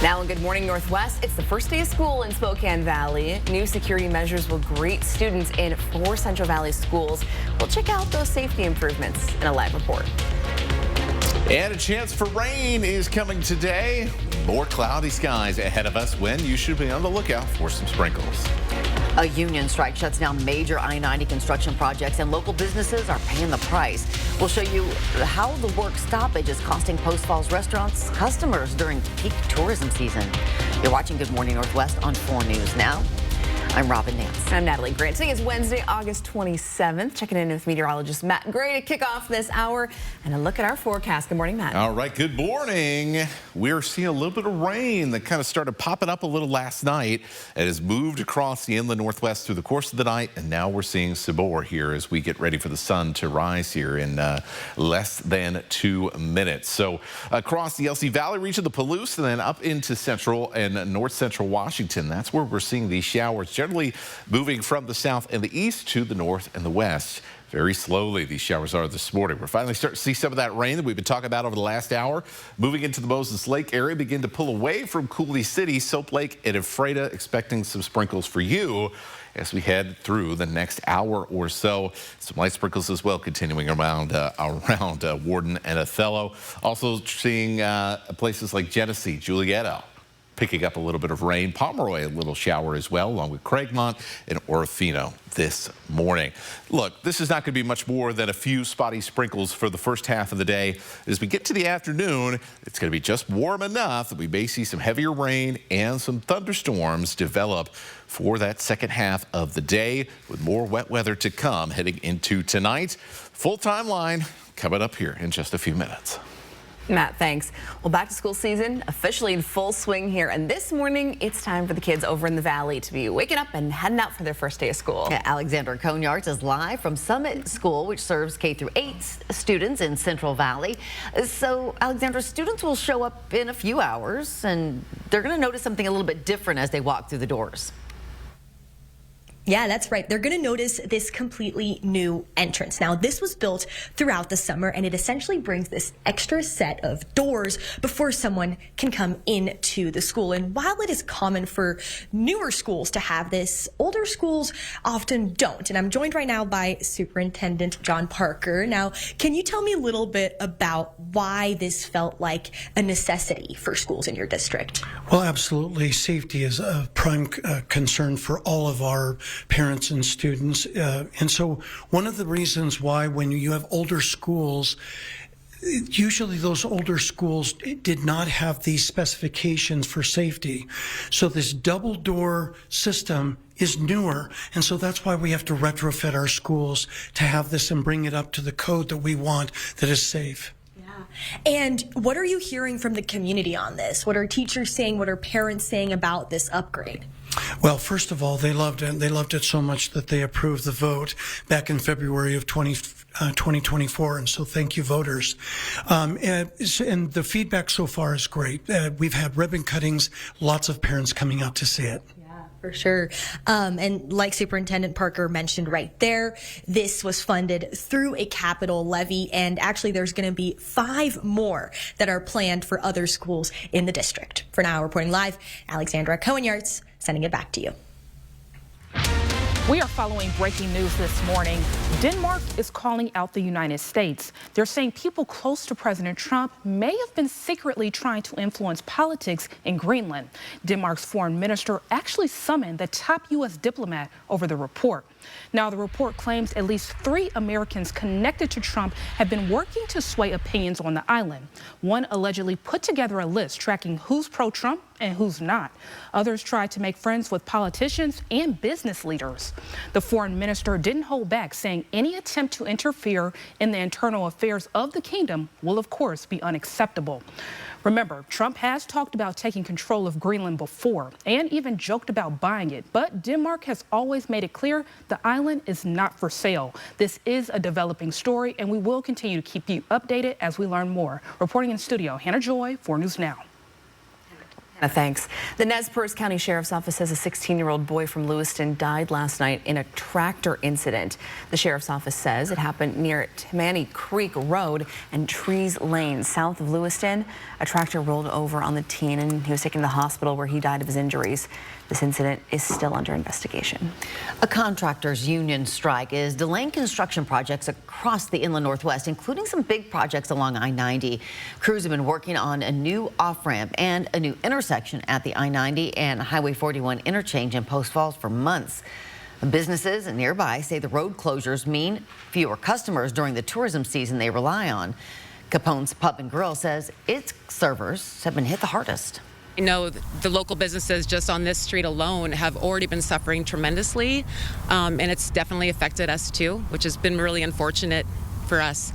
Now in Good Morning Northwest, it's the first day of school in Spokane Valley. New security measures will greet students in 4 Central Valley schools. We'll check out those safety improvements in a live report. And a chance for rain is coming today. More cloudy skies ahead of us when you should be on the lookout for some sprinkles. A union strike shuts down major I-90 construction projects, and local businesses are paying the price. We'll show you how the work stoppage is costing Post Falls restaurants customers during peak tourism season. You're watching Good Morning Northwest on 4 News Now. I'm Robin Nance. I'm Natalie Grant. Today is Wednesday, August 27th. Checking in with meteorologist Matt Gray to kick off this hour and a look at our forecast. Good morning, Matt. All right, good morning. We're seeing a little bit of rain that kind of started popping up a little last night. It has moved across the inland northwest through the course of the night, and now we're seeing Sabor here as we get ready for the sun to rise here in less than 2 minutes. So across the LC Valley region, the Palouse, and then up into central and north central Washington. That's where we're seeing these showers generally moving from the south and the east to the north and the west. Very slowly, these showers are this morning. We're finally starting to see some of that rain that we've been talking about over the last hour. Moving into the Moses Lake area, begin to pull away from Coulee City, Soap Lake, and Ephrata, expecting some sprinkles for you as we head through the next hour or so. Some light sprinkles as well continuing around Warden and Othello. Also seeing places like Genesee, Julietta, picking up a little bit of rain. Pomeroy, a little shower as well, along with Craigmont and Orofino this morning. Look, this is not going to be much more than a few spotty sprinkles for the first half of the day. As we get to the afternoon, it's going to be just warm enough that we may see some heavier rain and some thunderstorms develop for that second half of the day, with more wet weather to come heading into tonight. Full timeline coming up here in just a few minutes. Matt, thanks. Well, back to school season officially in full swing here. And this morning, it's time for the kids over in the valley to be waking up and heading out for their first day of school. Yeah, Alexandra Conyards is live from Summit School, which serves K-8 students in Central Valley. So, Alexandra, students will show up in a few hours, and they're going to notice something a little bit different as they walk through the doors. Yeah, that's right. They're going to notice this completely new entrance. Now, this was built throughout the summer, and it essentially brings this extra set of doors before someone can come into the school. And while it is common for newer schools to have this, older schools often don't. And I'm joined right now by Superintendent John Parker. Now, can you tell me a little bit about why this felt like a necessity for schools in your district? Well, absolutely. Safety is a prime concern for all of our parents and students. And so one of the reasons why when you have older schools, usually those older schools did not have these specifications for safety. So this double door system is newer. And so that's why we have to retrofit our schools to have this and bring it up to the code that we want that is safe. And what are you hearing from the community on this? What are teachers saying? What are parents saying about this upgrade? Well, first of all, they loved it. They loved it so much that they approved the vote back in February of 2024. And so thank you, voters. And the feedback so far is great. We've had ribbon cuttings, lots of parents coming out to see it. For sure. And like Superintendent Parker mentioned right there, this was funded through a capital levy, and actually there's going to be 5 more that are planned for other schools in the district. For now, reporting live, Alexandra Conyards, sending it back to you. We are following breaking news this morning. Denmark is calling out the United States. They're saying people close to President Trump may have been secretly trying to influence politics in Greenland. Denmark's foreign minister actually summoned the top U.S. diplomat over the report. Now, the report claims at least 3 Americans connected to Trump have been working to sway opinions on the island. One allegedly put together a list tracking who's pro-Trump and who's not. Others tried to make friends with politicians and business leaders. The foreign minister didn't hold back, saying any attempt to interfere in the internal affairs of the kingdom will, of course, be unacceptable. Remember, Trump has talked about taking control of Greenland before and even joked about buying it. But Denmark has always made it clear the island is not for sale. This is a developing story, and we will continue to keep you updated as we learn more. Reporting in studio, Hannah Joy, 4 News Now. Thanks. The Nez Perce County Sheriff's Office says a 16-year-old boy from Lewiston died last night in a tractor incident. The Sheriff's Office says it happened near Tammany Creek Road and Trees Lane, south of Lewiston. A tractor rolled over on the teen and he was taken to the hospital where he died of his injuries. This incident is still under investigation. A contractors union strike is delaying construction projects across the inland Northwest, including some big projects along I-90. Crews have been working on a new off-ramp and a new intersection at the I-90 and Highway 41 interchange in Post Falls for months. Businesses nearby say the road closures mean fewer customers during the tourism season they rely on. Capone's Pub and Grill says its servers have been hit the hardest. I know the local businesses just on this street alone have already been suffering tremendously, and it's definitely affected us too, which has been really unfortunate for us.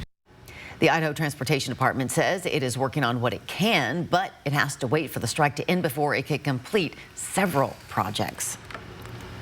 The Idaho Transportation Department says it is working on what it can, but it has to wait for the strike to end before it can complete several projects.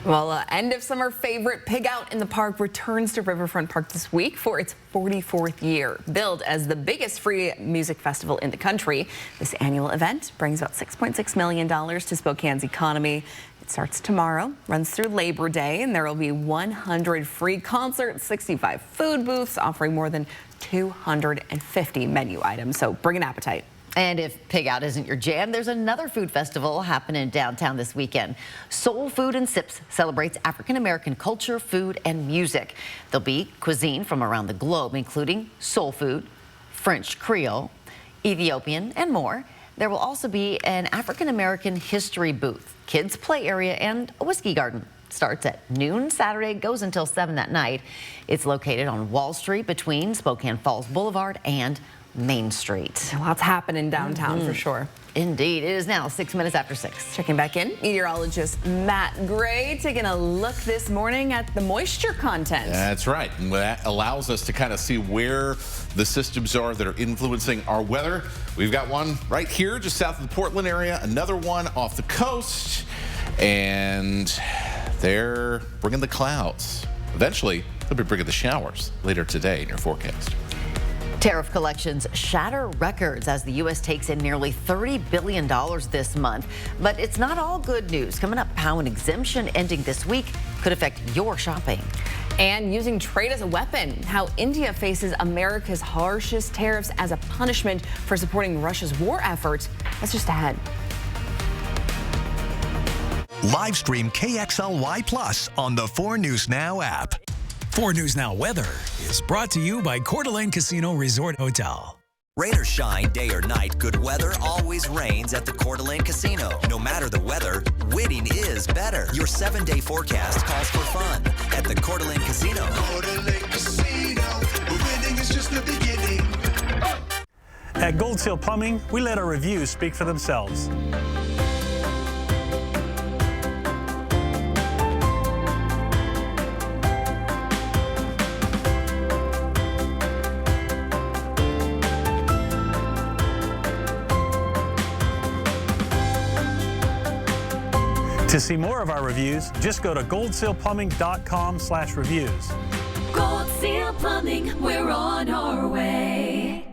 Well, end of summer favorite Pig Out in the Park returns to Riverfront Park this week for its 44th year. Billed as the biggest free music festival in the country, this annual event brings about $6.6 million to Spokane's economy. It starts tomorrow, runs through Labor Day, and there will be 100 free concerts, 65 food booths, offering more than 250 menu items. So bring an appetite. And if Pig Out isn't your jam, there's another food festival happening downtown this weekend. Soul Food and Sips celebrates African-American culture, food, and music. There'll be cuisine from around the globe, including soul food, French Creole, Ethiopian, and more. There will also be an African-American history booth, kids play area, and a whiskey garden. Starts at noon Saturday, goes until 7 that night. It's located on Wall Street between Spokane Falls Boulevard and Main Street. Lots happening downtown for sure. Indeed. It is now 6 minutes after 6. Checking back in, meteorologist Matt Gray taking a look this morning at the moisture content. That's right. And that allows us to kind of see where the systems are that are influencing our weather. We've got one right here just south of the Portland area, another one off the coast, and they're bringing the clouds. Eventually, they'll be bringing the showers later today in your forecast. Tariff collections shatter records as the U.S. takes in nearly $30 billion this month. But it's not all good news. Coming up, how an exemption ending this week could affect your shopping. And using trade as a weapon, how India faces America's harshest tariffs as a punishment for supporting Russia's war effort. That's just ahead. Live stream KXLY Plus on the 4 News Now app. 4 News Now weather is brought to you by Coeur d'Alene Casino Resort Hotel. Rain or shine, day or night, good weather always reigns at the Coeur d'Alene Casino. No matter the weather, winning is better. Your 7-day forecast calls for fun at the Coeur d'Alene Casino. Coeur d'Alene Casino, winning is just the beginning. At Gold Seal Plumbing, we let our reviews speak for themselves. To see more of our reviews, just go to goldsealplumbing.com/reviews. Gold Seal Plumbing, we're on our way.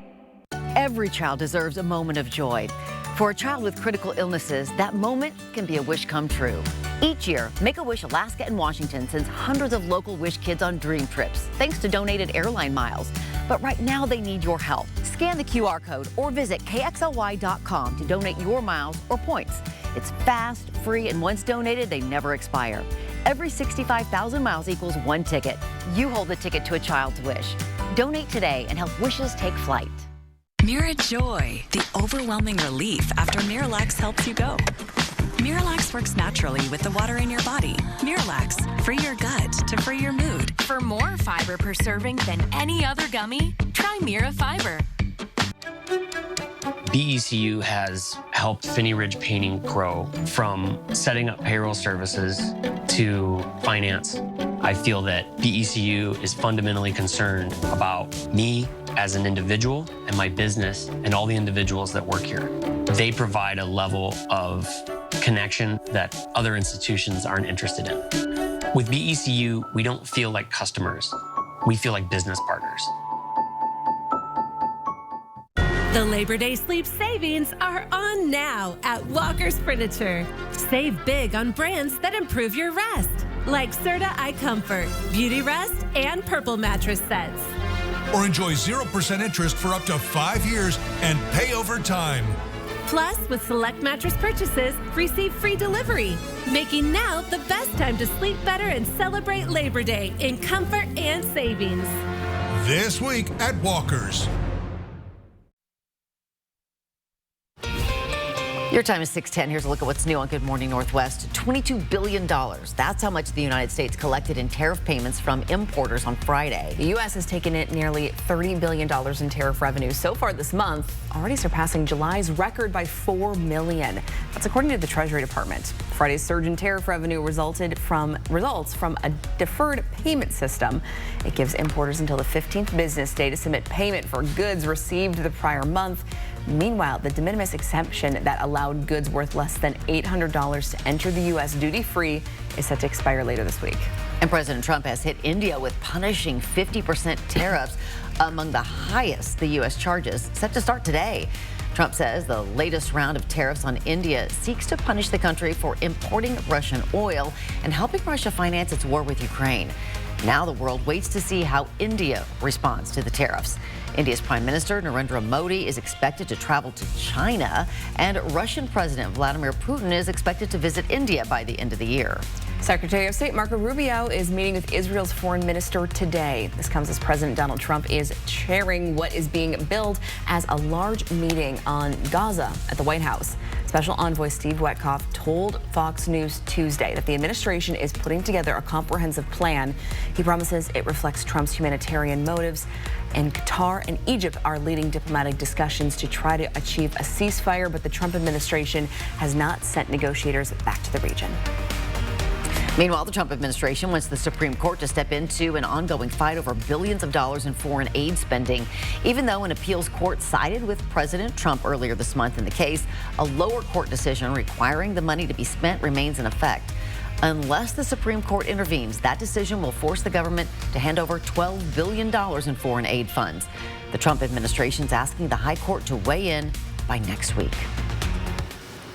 Every child deserves a moment of joy. For a child with critical illnesses, that moment can be a wish come true. Each year, Make-A-Wish Alaska and Washington sends hundreds of local Wish kids on dream trips, thanks to donated airline miles. But right now, they need your help. Scan the QR code or visit KXLY.com to donate your miles or points. It's fast, free, and once donated, they never expire. Every 65,000 miles equals 1 ticket. You hold the ticket to a child's wish. Donate today and help wishes take flight. Mirajoy, the overwhelming relief after Miralax helps you go. Miralax works naturally with the water in your body. Miralax, free your gut to free your mood. For more fiber per serving than any other gummy, try Mira Fiber. BECU has helped Finney Ridge Painting grow from setting up payroll services to finance. I feel that BECU is fundamentally concerned about me as an individual and my business and all the individuals that work here. They provide a level of connection that other institutions aren't interested in. With BECU, we don't feel like customers. We feel like business partners. The Labor Day sleep savings are on now at Walker's Furniture. Save big on brands that improve your rest, like Serta iComfort, Beauty Rest, and Purple mattress sets. Or enjoy 0% interest for up to 5 years and pay over time. Plus, with select mattress purchases, receive free delivery, making now the best time to sleep better and celebrate Labor Day in comfort and savings. This week at Walker's. Your time is 6:10. Here's a look at what's new on Good Morning Northwest. $22 billion. That's how much the United States collected in tariff payments from importers on Friday. The U.S. has taken in nearly $30 billion in tariff revenue so far this month, already surpassing July's record by $4 million. That's according to the Treasury Department. Friday's surge in tariff revenue results from a deferred payment system. It gives importers until the 15th business day to submit payment for goods received the prior month. Meanwhile, the de minimis exemption that allowed goods worth less than $800 to enter the U.S. duty-free is set to expire later this week. And President Trump has hit India with punishing 50% tariffs, among the highest the U.S. charges, set to start today. Trump says the latest round of tariffs on India seeks to punish the country for importing Russian oil and helping Russia finance its war with Ukraine. Now the world waits to see how India responds to the tariffs. India's Prime Minister Narendra Modi is expected to travel to China, and Russian President Vladimir Putin is expected to visit India by the end of the year. Secretary of State Marco Rubio is meeting with Israel's foreign minister today. This comes as President Donald Trump is chairing what is being billed as a large meeting on Gaza at the White House. Special Envoy Steve Witkoff told Fox News Tuesday that the administration is putting together a comprehensive plan. He promises it reflects Trump's humanitarian motives, and Qatar and Egypt are leading diplomatic discussions to try to achieve a ceasefire, but the Trump administration has not sent negotiators back to the region. Meanwhile, the Trump administration wants the Supreme Court to step into an ongoing fight over billions of dollars in foreign aid spending. Even though an appeals court sided with President Trump earlier this month in the case, a lower court decision requiring the money to be spent remains in effect. Unless the Supreme Court intervenes, that decision will force the government to hand over $12 billion in foreign aid funds. The Trump administration is asking the High Court to weigh in by next week.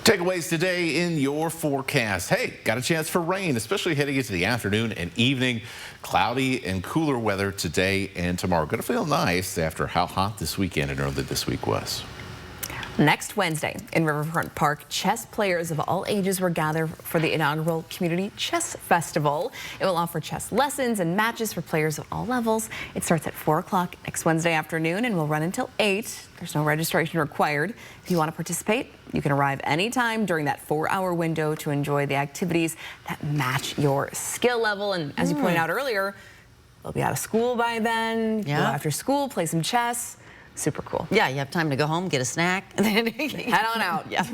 Takeaways today in your forecast. Hey, got a chance for rain, especially heading into the afternoon and evening. Cloudy and cooler weather today and tomorrow. Going to feel nice after how hot this weekend and early this week was. Next Wednesday in Riverfront Park, chess players of all ages will gather for the inaugural Community Chess Festival. It will offer chess lessons and matches for players of all levels. It starts at 4 o'clock next Wednesday afternoon and will run until 8. There's no registration required. If you want to participate, you can arrive anytime during that 4-hour window to enjoy the activities that match your skill level. And as you pointed out earlier, they'll be out of school by then. Go after school, play some chess. Super cool. Yeah, you have time to go home, get a snack, and then head on out. Yeah.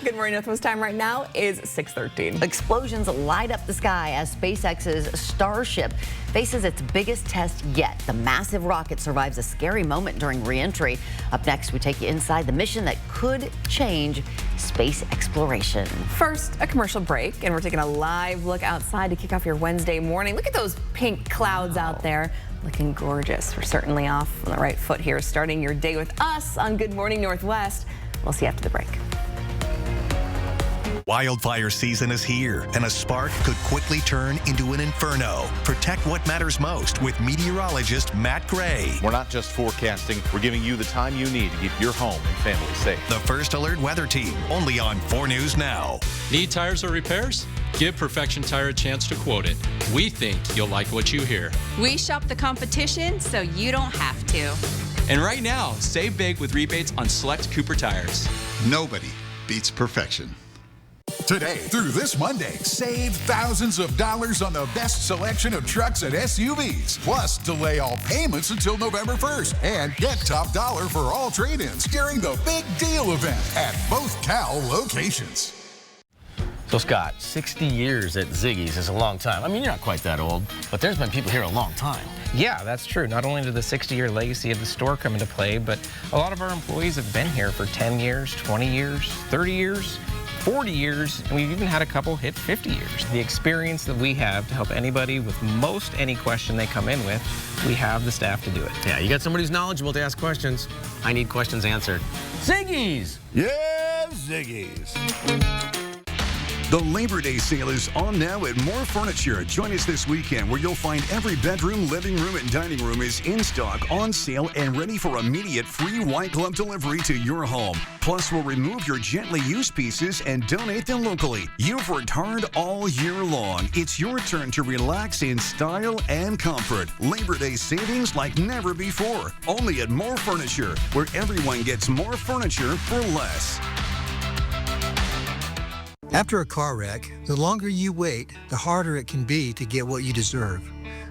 Good Morning Northwest time right now is 6:13. Explosions light up the sky as SpaceX's Starship faces its biggest test yet. The massive rocket survives a scary moment during re-entry. Up next, we take you inside the mission that could change space exploration. First, a commercial break, and we're taking a live look outside to kick off your Wednesday morning. Look at those pink clouds out there. Looking gorgeous. We're certainly off on the right foot here, starting your day with us on Good Morning Northwest. We'll see you after the break. Wildfire season is here, and a spark could quickly turn into an inferno. Protect what matters most with meteorologist Matt Gray. We're not just forecasting, we're giving you the time you need to keep your home and family safe. The First Alert Weather Team, only on 4 News Now. Need tires or repairs? Give Perfection Tire a chance to quote it. We think you'll like what you hear. We shop the competition so you don't have to. And right now, save big with rebates on select Cooper tires. Nobody beats perfection. Today through this Monday, save thousands of dollars on the best selection of trucks and SUVs. Plus, delay all payments until November 1st and get top dollar for all trade-ins during the Big Deal event at both Cal locations. So Scott, 60 years at Ziggy's is a long time. I mean, you're not quite that old, but there's been people here a long time. Yeah, that's true. Not only did the 60-year legacy of the store come into play, but a lot of our employees have been here for 10 years, 20 years, 30 years. 40 years, and we've even had a couple hit 50 years. The experience that we have to help anybody with most any question they come in with, we have the staff to do it. Yeah, you got somebody who's knowledgeable to ask questions. I need questions answered. Ziggy's! Yeah, Ziggy's. The Labor Day sale is on now at More Furniture. Join us this weekend where you'll find every bedroom, living room, and dining room is in stock, on sale, and ready for immediate free white glove delivery to your home. Plus, we'll remove your gently used pieces and donate them locally. You've worked hard all year long. It's your turn to relax in style and comfort. Labor Day savings like never before. Only at More Furniture, where everyone gets more furniture for less. After a car wreck, the longer you wait, the harder it can be to get what you deserve.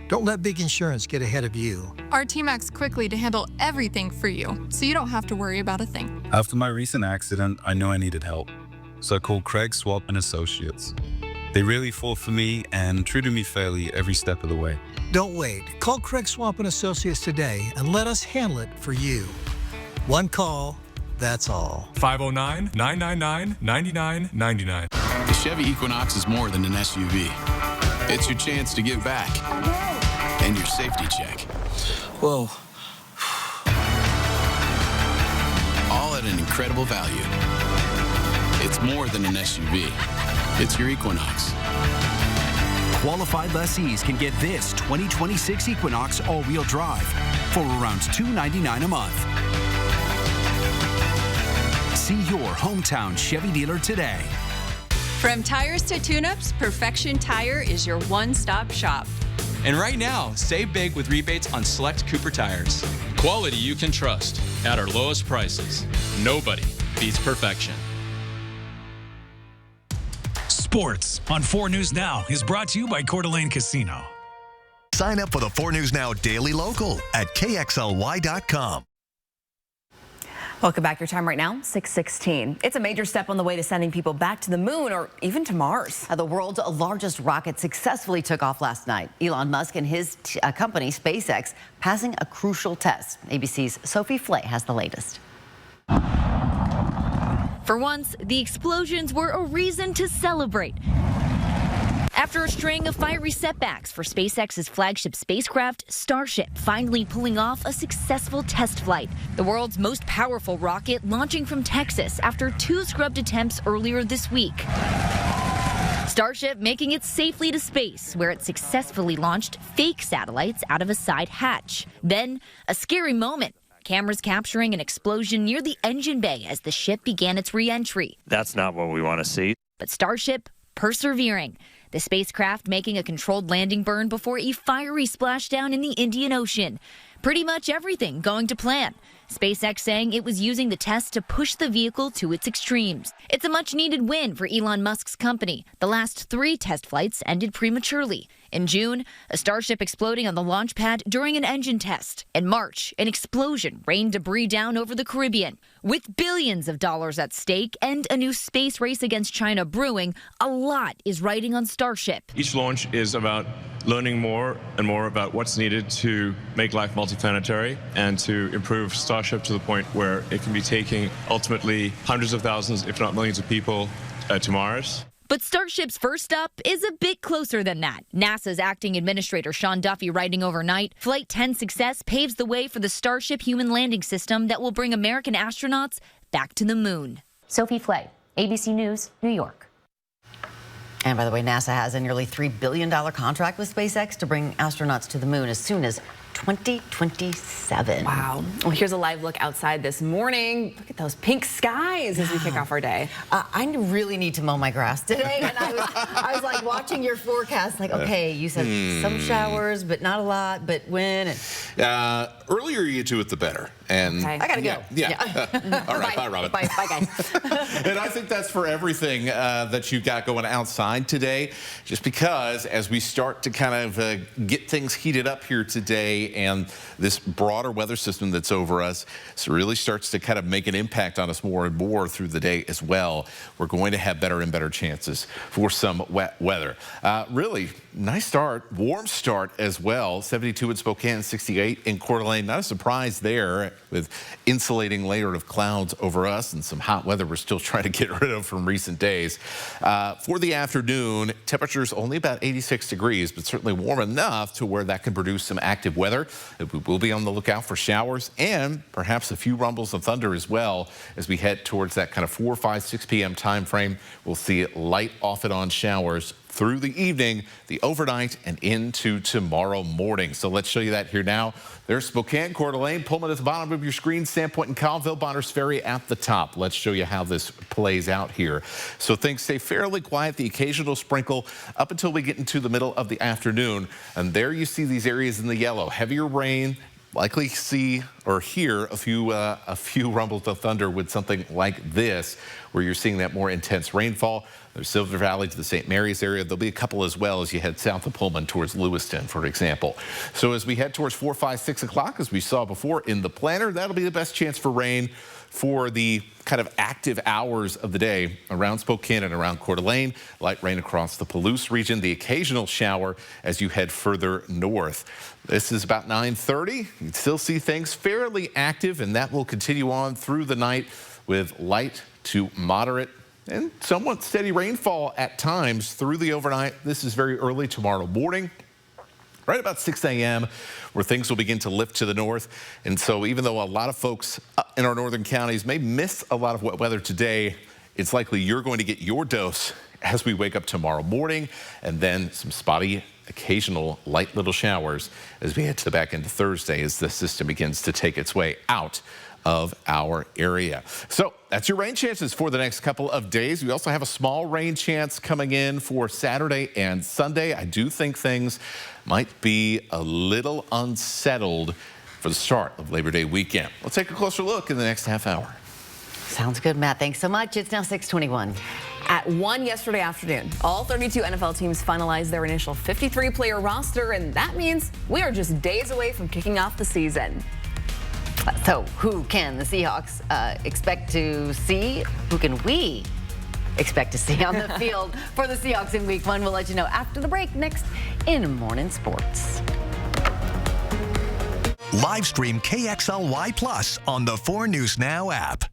Don't let big insurance get ahead of you. Our team acts quickly to handle everything for you, so you don't have to worry about a thing. After my recent accident, I knew I needed help, so I called Craig Swap and Associates. They really fought for me and treated me fairly every step of the way. Don't wait. Call Craig Swap and Associates today and let us handle it for you. One call. That's all. 509-999-9999. The Chevy Equinox is more than an SUV. It's your chance to give back. And your safety check. Whoa. All at an incredible value. It's more than an SUV. It's your Equinox. Qualified lessees can get this 2026 Equinox all-wheel drive for around $299 a month. See your hometown Chevy dealer today. From tires to tune-ups, Perfection Tire is your one-stop shop. And right now, save big with rebates on select Cooper tires. Quality you can trust at our lowest prices. Nobody beats perfection. Sports on 4 News Now is brought to you by Coeur d'Alene Casino. Sign up for the 4 News Now Daily Local at KXLY.com. Welcome back. Your time right now, 6:16. It's a major step on the way to sending people back to the moon or even to Mars. The world's largest rocket successfully took off last night. Elon Musk and his company, SpaceX, passing a crucial test. ABC's Sophie Flay has the latest. For once, the explosions were a reason to celebrate. After a string of fiery setbacks for SpaceX's flagship spacecraft, Starship finally pulling off a successful test flight. The world's most powerful rocket launching from Texas after 2 scrubbed attempts earlier this week. Starship making it safely to space, where it successfully launched fake satellites out of a side hatch. Then, a scary moment. Cameras capturing an explosion near the engine bay as the ship began its re-entry. That's not what we want to see. But Starship persevering. The spacecraft making a controlled landing burn before a fiery splashdown in the Indian Ocean. Pretty much everything going to plan. SpaceX saying it was using the test to push the vehicle to its extremes. It's a much-needed win for Elon Musk's company. The last 3 test flights ended prematurely. In June, a Starship exploding on the launch pad during an engine test. In March, an explosion rained debris down over the Caribbean. With billions of dollars at stake and a new space race against China brewing, a lot is riding on Starship. Each launch is about learning more and more about what's needed to make life multiplanetary and to improve Starship to the point where it can be taking ultimately hundreds of thousands, if not millions of people to Mars. But Starship's first stop is a bit closer than that. NASA's acting administrator Sean Duffy writing overnight, Flight 10 success paves the way for the Starship human landing system that will bring American astronauts back to the moon. Sophie Flay, ABC News, New York. And by the way, NASA has a nearly $3 billion contract with SpaceX to bring astronauts to the moon as soon as 2027. Wow. Well, here's a live look outside this morning. Look at those pink skies as we kick off our day. I really need to mow my grass today. And I was like watching your forecast, like, okay, you said some showers, but not a lot, but when? Earlier you do it, the better. And I gotta go. Yeah. All right. Bye, Robin. Bye, guys. And I think that's for everything that you've got going outside today, just because as we start to kind of get things heated up here today today, and this broader weather system that's over us really starts to kind of make an impact on us more and more through the day as well. We're going to have better and better chances for some wet weather. Really nice start, warm start as well. 72 in Spokane, 68 in Coeur d'Alene. Not a surprise there with insulating layer of clouds over us and some hot weather we're still trying to get rid of from recent days. For the afternoon, temperatures only about 86 degrees, but certainly warm enough to where that can produce some active weather. We will be on the lookout for showers and perhaps a few rumbles of thunder as well as we head towards that kind of 4, 5, 6 p.m. time frame. We'll see light off and on showers through the evening, the overnight, and into tomorrow morning. So let's show you that here now. There's Spokane, Coeur d'Alene, Pullman at the bottom of your screen, Sandpoint and Colville, Bonners Ferry at the top. Let's show you how this plays out here. So things stay fairly quiet, the occasional sprinkle up until we get into the middle of the afternoon. And there you see these areas in the yellow, heavier rain. Likely see or hear a few rumbles of thunder with something like this, where you're seeing that more intense rainfall. There's Silver Valley to the St. Mary's area. There'll be a couple as well as you head south of Pullman towards Lewiston, for example. So as we head towards 4, 5, 6 o'clock, as we saw before in the planner, that'll be the best chance for rain for the kind of active hours of the day around Spokane and around Coeur d'Alene. Light rain across the Palouse region, the occasional shower as you head further north. This is about 9:30. You can still see things fairly active, and that will continue on through the night with light to moderate and somewhat steady rainfall at times through the overnight. This is very early tomorrow morning. Right about 6 a.m. where things will begin to lift to the north. And so even though a lot of folks in our northern counties may miss a lot of wet weather today, it's likely you're going to get your dose as we wake up tomorrow morning, and then some spotty, occasional light little showers as we head to the back end of Thursday as the system begins to take its way out of our area. So that's your rain chances for the next couple of days. We also have a small rain chance coming in for Saturday and Sunday. I do think things might be a little unsettled for the start of Labor Day weekend. Let's take a closer look in the next half hour. Sounds good, Matt. Thanks so much. It's now 6:21. At 1 yesterday afternoon, all 32 NFL teams finalized their initial 53-player roster, and that means we are just days away from kicking off the season. So who can the Seahawks expect to see? Who can we expect to see on the field for the Seahawks in Week 1? We'll let you know after the break, next in Morning Sports. Live stream KXLY Plus on the 4 News Now app.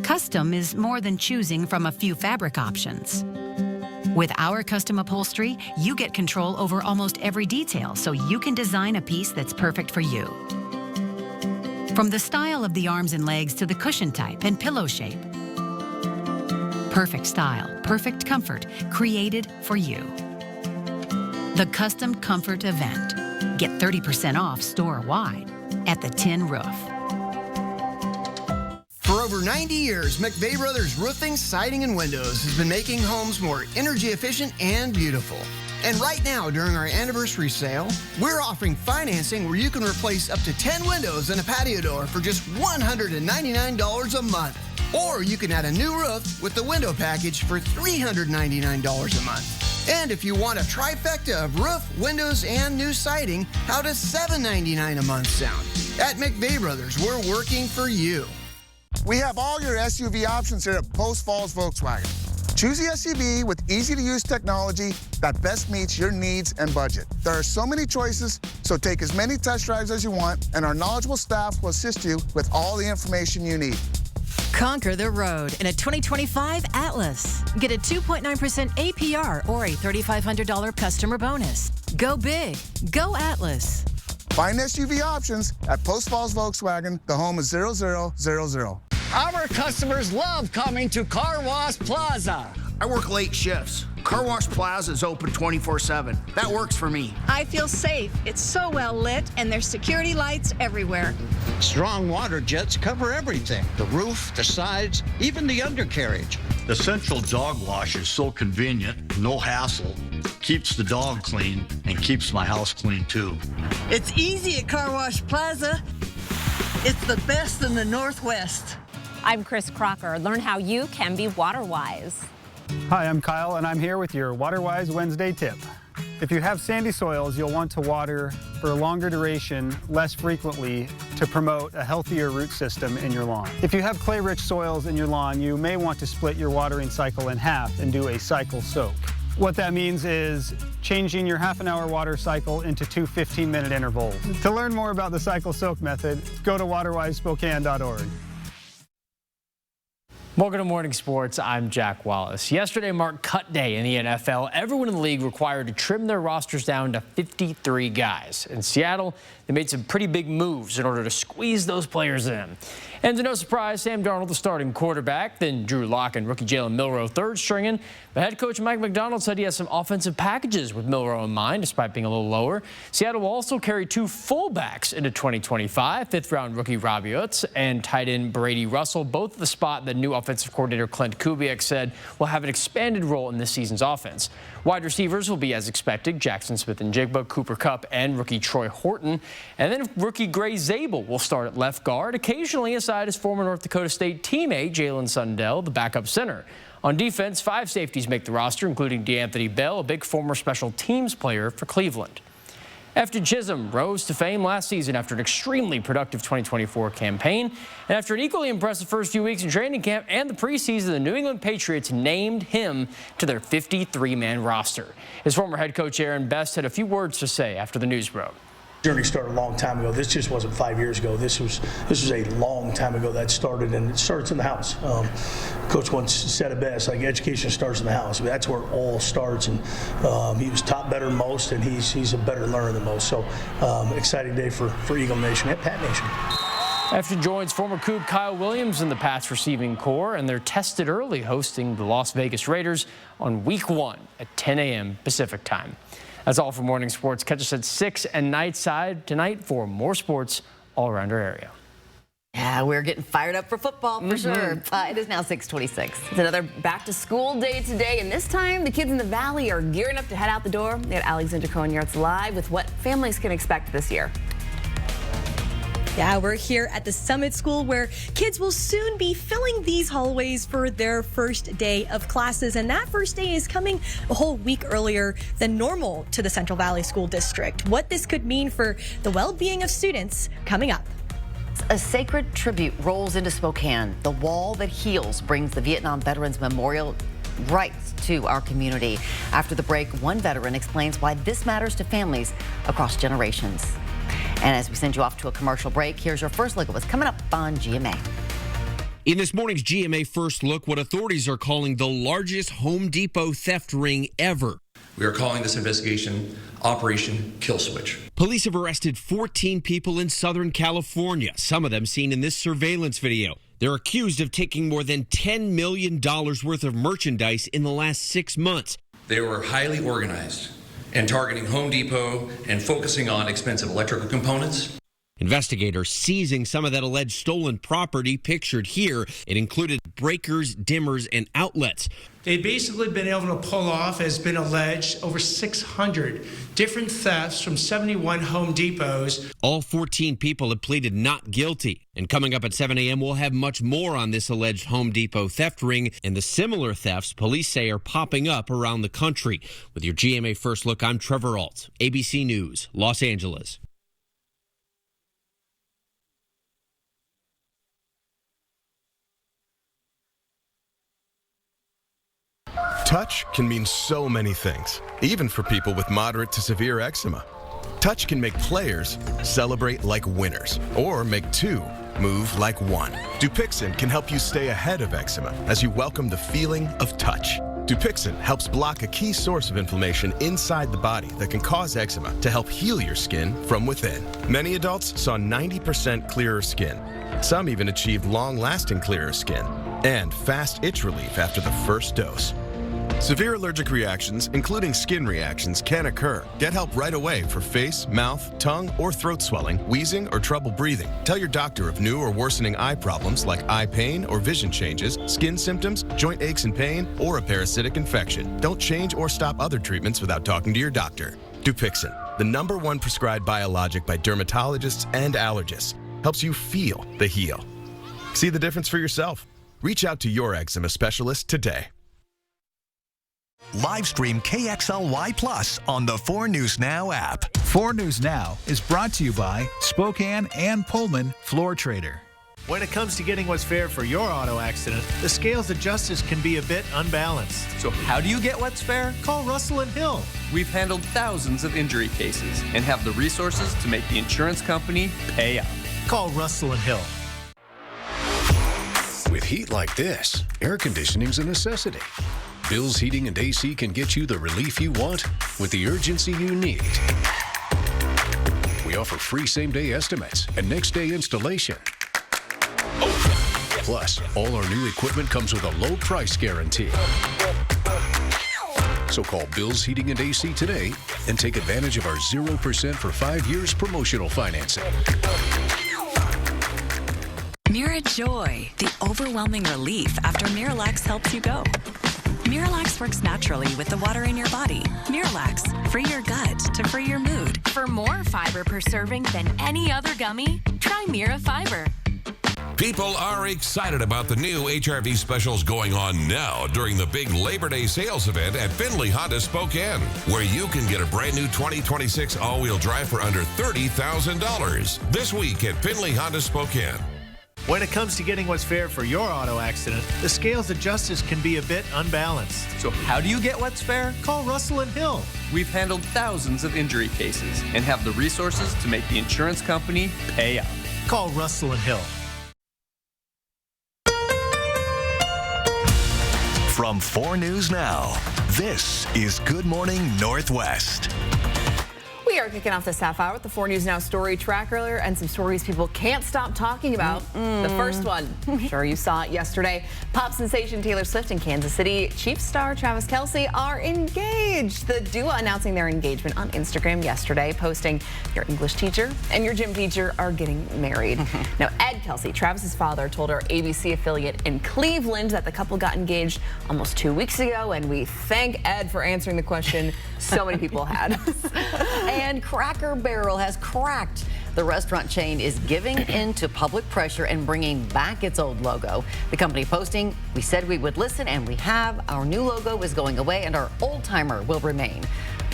Custom is more than choosing from a few fabric options. With our custom upholstery, you get control over almost every detail, so you can design a piece that's perfect for you. From the style of the arms and legs to the cushion type and pillow shape. Perfect style, perfect comfort, created for you. The Custom Comfort Event. Get 30% off store-wide at the Tin Roof. For over 90 years, McVeigh Brothers Roofing, Siding, and Windows has been making homes more energy efficient and beautiful. And right now, during our anniversary sale, we're offering financing where you can replace up to 10 windows and a patio door for just $199 a month. Or you can add a new roof with the window package for $399 a month. And if you want a trifecta of roof, windows, and new siding, how does $799 a month sound? At McVeigh Brothers, we're working for you. We have all your SUV options here at Post Falls Volkswagen. Choose the SUV with easy-to-use technology that best meets your needs and budget. There are so many choices, so take as many test drives as you want, and our knowledgeable staff will assist you with all the information you need. Conquer the road in a 2025 Atlas. Get a 2.9% APR or a $3,500 customer bonus. Go big. Go Atlas. Find SUV options at Post Falls Volkswagen, the home of 0000. Our customers love coming to Car Wash Plaza. I work late shifts. Car Wash Plaza is open 24/7. That works for me. I feel safe. It's so well lit, and there's security lights everywhere. Strong water jets cover everything. The roof, the sides, even the undercarriage. The Central Dog Wash is so convenient, no hassle, keeps the dog clean, and keeps my house clean too. It's easy at Car Wash Plaza. It's the best in the Northwest. I'm Chris Crocker. Learn how you can be water wise. Hi, I'm Kyle, and I'm here with your WaterWise Wednesday tip. If you have sandy soils, you'll want to water for a longer duration, less frequently, to promote a healthier root system in your lawn. If you have clay-rich soils in your lawn, you may want to split your watering cycle in half and do a cycle soak. What that means is changing your half-an-hour water cycle into 2 15-minute intervals. To learn more about the cycle soak method, go to waterwisespokane.org. Welcome to Morning Sports. I'm Jack Wallace. Yesterday marked cut day in the NFL. Everyone in the league required to trim their rosters down to 53 guys. In Seattle, they made some pretty big moves in order to squeeze those players in. And to no surprise, Sam Darnold, the starting quarterback, then Drew Lock and rookie Jalen Milroe third stringing. But head coach Mike Macdonald said he has some offensive packages with Milroe in mind, despite being a little lower. Seattle will also carry 2 fullbacks into 2025, 5th-round rookie Robbie Utz and tight end Brady Russell, both at the spot that new offensive coordinator Clint Kubiak said will have an expanded role in this season's offense. Wide receivers will be as expected, Jackson Smith-Njigba, Cooper Kupp, and rookie Troy Horton. And then rookie Gray Zabel will start at left guard, occasionally aside his former North Dakota State teammate Jalen Sundell, the backup center. On defense, 5 safeties make the roster, including DeAnthony Bell, a big former special teams player for Cleveland. Efton Chisholm rose to fame last season after an extremely productive 2024 campaign. And after an equally impressive first few weeks in training camp and the preseason, the New England Patriots named him to their 53-man roster. His former head coach Aaron Best had a few words to say after the news broke. Journey started a long time ago. This just wasn't 5 years ago. This was a long time ago that started, and it starts in the house. Coach once said it best, like education starts in the house. I mean, that's where it all starts, and he was taught better than most, and he's a better learner than most. So exciting day for Eagle Nation and Pat Nation. Efton joins former Cougar Kyle Williams in the pass receiving corps, and they're tested early hosting the Las Vegas Raiders on week 1 at 10 a.m. Pacific time. That's all for Morning Sports. Catch us at 6 and Nightside tonight for more sports all around our area. Yeah, we're getting fired up for football for sure. It is now 6:26. It's another back-to-school day today, and this time the kids in the Valley are gearing up to head out the door. They had Alexander Cohen Yards live with what families can expect this year. Yeah, we're here at the Summit School where kids will soon be filling these hallways for their first day of classes. And that first day is coming a whole week earlier than normal to the Central Valley School District. What this could mean for the well-being of students coming up. A sacred tribute rolls into Spokane. The Wall That Heals brings the Vietnam Veterans Memorial right to our community. After the break, one veteran explains why this matters to families across generations. And as we send you off to a commercial break, here's your first look at what's coming up on GMA. In this morning's GMA First Look, what authorities are calling the largest Home Depot theft ring ever. We are calling this investigation Operation Kill Switch. Police have arrested 14 people in Southern California, some of them seen in this surveillance video. They're accused of taking more than $10 million worth of merchandise in the last 6 months. They were highly organized and targeting Home Depot and focusing on expensive electrical components. Investigators seizing some of that alleged stolen property pictured here. It included breakers, dimmers, and outlets. They've basically been able to pull off, as been alleged, over 600 different thefts from 71 Home Depots. All 14 people have pleaded not guilty. And coming up at 7 a.m., we'll have much more on this alleged Home Depot theft ring and the similar thefts police say are popping up around the country. With your GMA First Look, I'm Trevor Alt, ABC News, Los Angeles. Touch can mean so many things, even for people with moderate to severe eczema. Touch can make players celebrate like winners, or make two move like one. Dupixent can help you stay ahead of eczema as you welcome the feeling of touch. Dupixent helps block a key source of inflammation inside the body that can cause eczema to help heal your skin from within. Many adults saw 90% clearer skin. Some even achieved long-lasting clearer skin and fast itch relief after the first dose. Severe allergic reactions, including skin reactions, can occur. Get help right away for face, mouth, tongue, or throat swelling, wheezing, or trouble breathing. Tell your doctor of new or worsening eye problems like eye pain or vision changes, skin symptoms, joint aches and pain, or a parasitic infection. Don't change or stop other treatments without talking to your doctor. Dupixent, the #1 prescribed biologic by dermatologists and allergists, helps you feel the heal. See the difference for yourself. Reach out to your eczema specialist today. live stream KXLY Plus on the 4 News Now app. 4 News Now is brought to you by Spokane and Pullman Floor Trader. When it comes to getting what's fair for your auto accident, the scales of justice can be a bit unbalanced. So how do you get what's fair? Call Russell and Hill. We've handled thousands of injury cases and have the resources to make the insurance company pay up. Call Russell and Hill. With heat like this, air conditioning's a necessity. Bill's Heating and AC can get you the relief you want with the urgency you need. We offer free same-day estimates and next-day installation. Plus, all our new equipment comes with a low price guarantee. So call Bill's Heating and AC today and take advantage of our 0% for 5 years promotional financing. Mirajoy, the overwhelming relief after Miralax helps you go. Miralax works naturally with the water in your body. Miralax, free your gut to free your mood. For more fiber per serving than any other gummy, try Mira Fiber. People are excited about the new HRV specials going on now during the big Labor Day sales event at Findlay Honda Spokane, where you can get a brand new 2026 all-wheel drive for under $30,000 this week at Findlay Honda Spokane. When it comes to getting what's fair for your auto accident, the scales of justice can be a bit unbalanced. So how do you get what's fair? Call Russell and Hill. We've handled thousands of injury cases and have the resources to make the insurance company pay up. Call Russell and Hill. From 4 News Now, this is Good Morning Northwest. We are kicking off this half hour with the 4 News Now story tracker and some stories people can't stop talking about. The first one, I'm sure you saw it yesterday. Pop sensation Taylor Swift and Kansas City Chiefs star Travis Kelce are engaged. The duo announcing their engagement on Instagram yesterday, posting, "Your English teacher and your gym teacher are getting married." Now, Ed Kelce, Travis's father, told our ABC affiliate in Cleveland that the couple got engaged almost 2 weeks ago, and we thank Ed for answering the question so many people had. And Cracker Barrel has cracked. The restaurant chain is giving in to public pressure and bringing back its old logo. The company posting, "We said we would listen and we have. Our new logo is going away and our old timer will remain."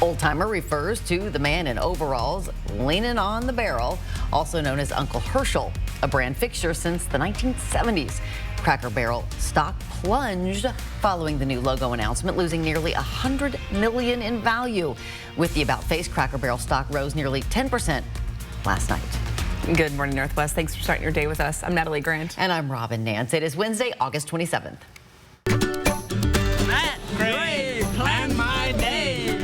Old timer refers to the man in overalls leaning on the barrel, also known as Uncle Herschel, a brand fixture since the 1970s. Cracker Barrel stock plunged following the new logo announcement, losing nearly $100 million in value. With the About Face, Cracker Barrel stock rose nearly 10% last night. Good morning, Northwest. Thanks for starting your day with us. I'm Natalie Grant. And I'm Robin Nance. It is Wednesday, August 27th. That great plan my day.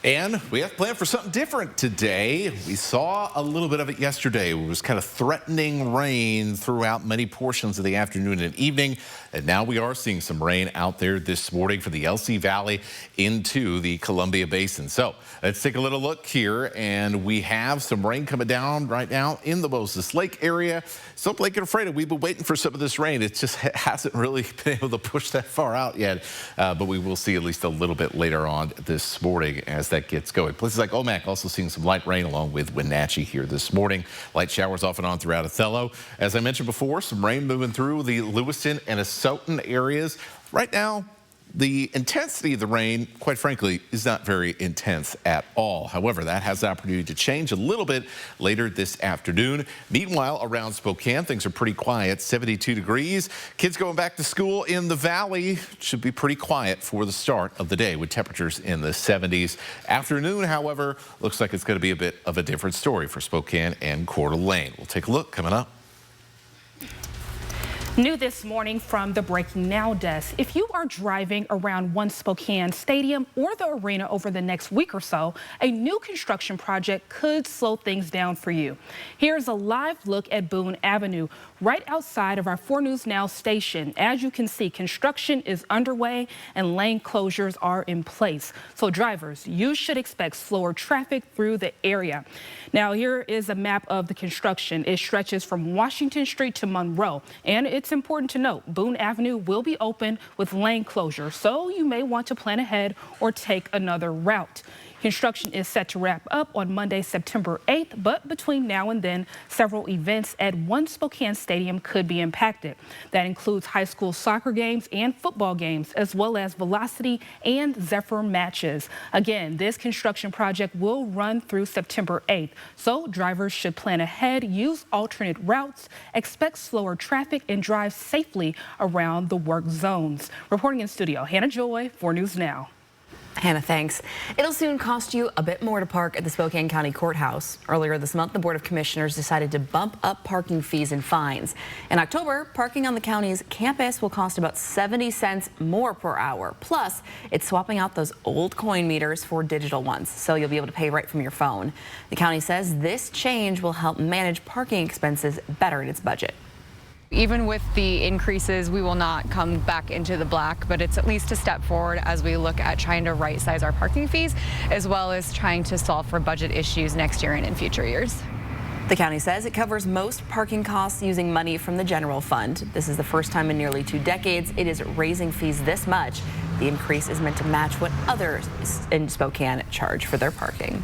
And we have planned for something different today. We saw a little bit of it yesterday. It was kind of threatening rain throughout many portions of the afternoon and evening. And now we are seeing some rain out there this morning from the LC Valley into the Columbia Basin. So let's take a little look here. And we have some rain coming down right now in the Moses Lake area. Soap Lake and Ephrata, we've been waiting for some of this rain. It just hasn't really been able to push that far out yet. But we will see at least a little bit later on this morning as that gets going. Places like Omak also seeing some light rain along with Wenatchee here this morning. Light showers off and on throughout Othello. As I mentioned before, some rain moving through the Lewiston and Asotin areas. Right now, the intensity of the rain, quite frankly, is not very intense at all. However, that has the opportunity to change a little bit later this afternoon. Meanwhile, around Spokane, things are pretty quiet, 72 degrees. Kids going back to school in the valley should be pretty quiet for the start of the day with temperatures in the 70s. Afternoon, however, looks like it's going to be a bit of a different story for Spokane and Coeur d'Alene. We'll take a look coming up. New this morning from the Breaking Now desk. If you are driving around One Spokane Stadium or the arena over the next week or so, a new construction project could slow things down for you. Here's a live look at Boone Avenue, right outside of our 4 News Now station. As you can see, construction is underway and lane closures are in place. So drivers, you should expect slower traffic through the area. Now, here is a map of the construction. It stretches from Washington Street to Monroe, and it's important to note Boone Avenue will be open with lane closure, so you may want to plan ahead or take another route. Construction is set to wrap up on Monday, September 8th, but between now and then, several events at One Spokane Stadium could be impacted. That includes high school soccer games and football games, as well as Velocity and Zephyr matches. Again, this construction project will run through September 8th, so drivers should plan ahead, use alternate routes, expect slower traffic, and drive safely around the work zones. Reporting in studio, Hannah Joy, 4 News Now. Hannah, thanks. It'll soon cost you a bit more to park at the Spokane County Courthouse. Earlier this month, the Board of Commissioners decided to bump up parking fees and fines. In October, parking on the county's campus will cost about 70 cents more per hour. Plus, it's swapping out those old coin meters for digital ones, so you'll be able to pay right from your phone. The county says this change will help manage parking expenses better in its budget. Even with the increases, we will not come back into the black, but it's at least a step forward as we look at trying to right size our parking fees, as well as trying to solve for budget issues next year and in future years. The county says it covers most parking costs using money from the general fund. This is the first time in nearly 2 decades it is raising fees this much. The increase is meant to match what others in Spokane charge for their parking.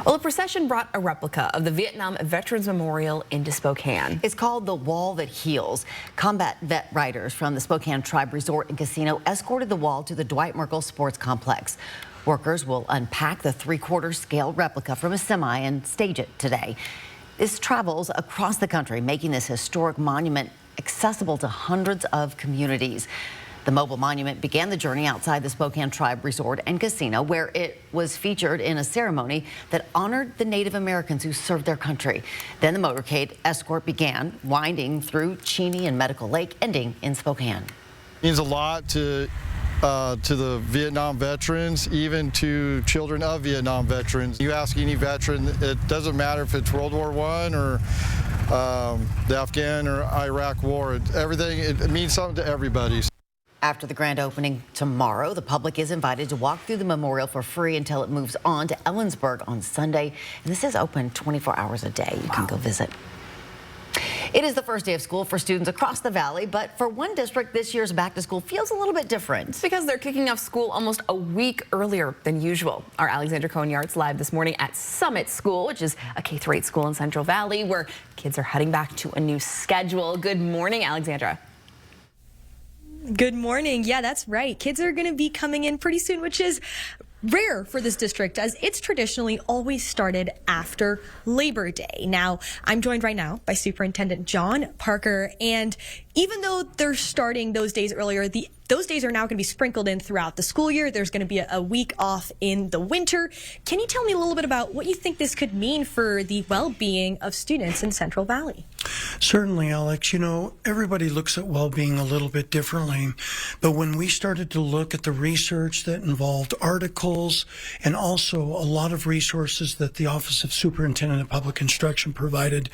Well, a procession brought a replica of the Vietnam Veterans Memorial into Spokane. It's called the Wall That Heals. Combat vet riders from the Spokane Tribe Resort and Casino escorted the wall to the Dwight Merkel Sports Complex. Workers will unpack the 3/4 scale replica from a semi and stage it today. This travels across the country, making this historic monument accessible to hundreds of communities. The mobile monument began the journey outside the Spokane Tribe Resort and Casino, where it was featured in a ceremony that honored the Native Americans who served their country. Then the motorcade escort began, winding through Cheney and Medical Lake, ending in Spokane. It means a lot to the Vietnam veterans, even to children of Vietnam veterans. You ask any veteran, it doesn't matter if it's World War I or the Afghan or Iraq War. It means something to everybody. After the grand opening tomorrow, the public is invited to walk through the memorial for free until it moves on to Ellensburg on Sunday. And this is open 24 hours a day. You can go visit. It is the first day of school for students across the valley, but for one district, this year's back to school feels a little bit different. It's because they're kicking off school almost a week earlier than usual. Our Alexandra Cohen-Yart's live this morning at Summit School, which is a K-8 school in Central Valley, where kids are heading back to a new schedule. Good morning, Alexandra. Good morning. Yeah, that's right. Kids are going to be coming in pretty soon, which is rare for this district, as it's traditionally always started after Labor Day. Now, I'm joined right now by Superintendent John Parker, and even though they're starting those days earlier, those days are now going to be sprinkled in throughout the school year. There's going to be a week off in the winter. Can you tell me a little bit about what you think this could mean for the well-being of students in Central Valley? Certainly, Alex. You know, everybody looks at well-being a little bit differently. But when we started to look at the research that involved articles and also a lot of resources that the Office of Superintendent of Public Instruction provided,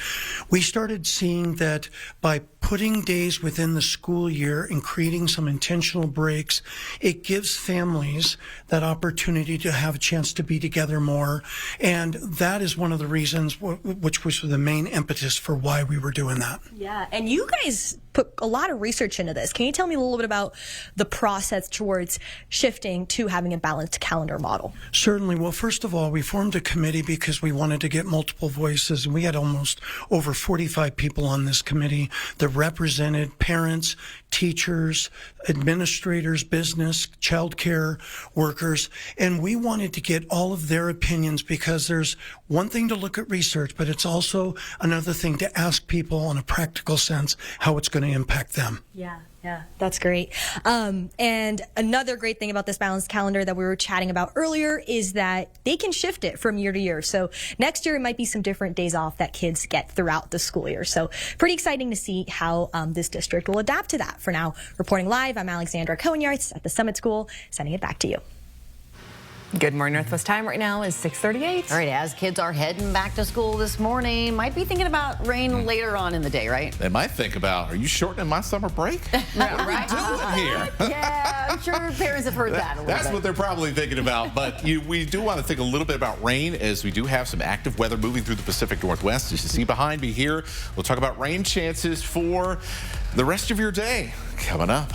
we started seeing that by putting days within the school year and creating some intentional breaks, it gives families that opportunity to have a chance to be together more. And that is one of the reasons, which was the main impetus for why we were doing that. Yeah, and you guys put a lot of research into this. Can you tell me a little bit about the process towards shifting to having a balanced calendar model? Certainly. Well, first of all, we formed a committee because we wanted to get multiple voices, and we had almost over 45 people on this committee that represented parents, teachers, administrators, business, childcare workers, and we wanted to get all of their opinions, because there's one thing to look at research, but it's also another thing to ask people in a practical sense how it's going to impact them. Yeah, that's great. And another great thing about this balanced calendar that we were chatting about earlier is that they can shift it from year to year. So next year, it might be some different days off that kids get throughout the school year. So pretty exciting to see how this district will adapt to that. For now, reporting live, I'm Alexandra Cohen-Yartz at the Summit School, sending it back to you. Good morning, Northwest time right now is 6:38. All right, as kids are heading back to school this morning, might be thinking about rain later on in the day, right? They might think about, are you shortening my summer break? What are we doing here? Yeah, I'm sure parents have heard that. That's what they're probably thinking about. But we do want to think a little bit about rain, as we do have some active weather moving through the Pacific Northwest. As you see behind me here, we'll talk about rain chances for the rest of your day coming up.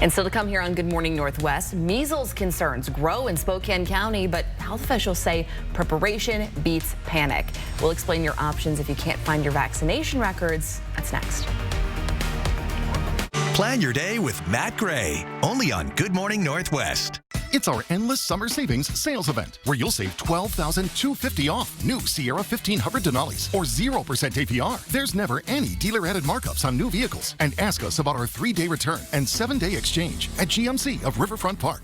And still to come here on Good Morning Northwest, measles concerns grow in Spokane County, but health officials say preparation beats panic. We'll explain your options if you can't find your vaccination records. That's next. Plan your day with Matt Gray, only on Good Morning Northwest. It's our Endless Summer Savings Sales Event, where you'll save $12,250 off new Sierra 1500 Denali's or 0% APR. There's never any dealer-added markups on new vehicles. And ask us about our 3-day return and 7-day exchange at GMC of Riverfront Park.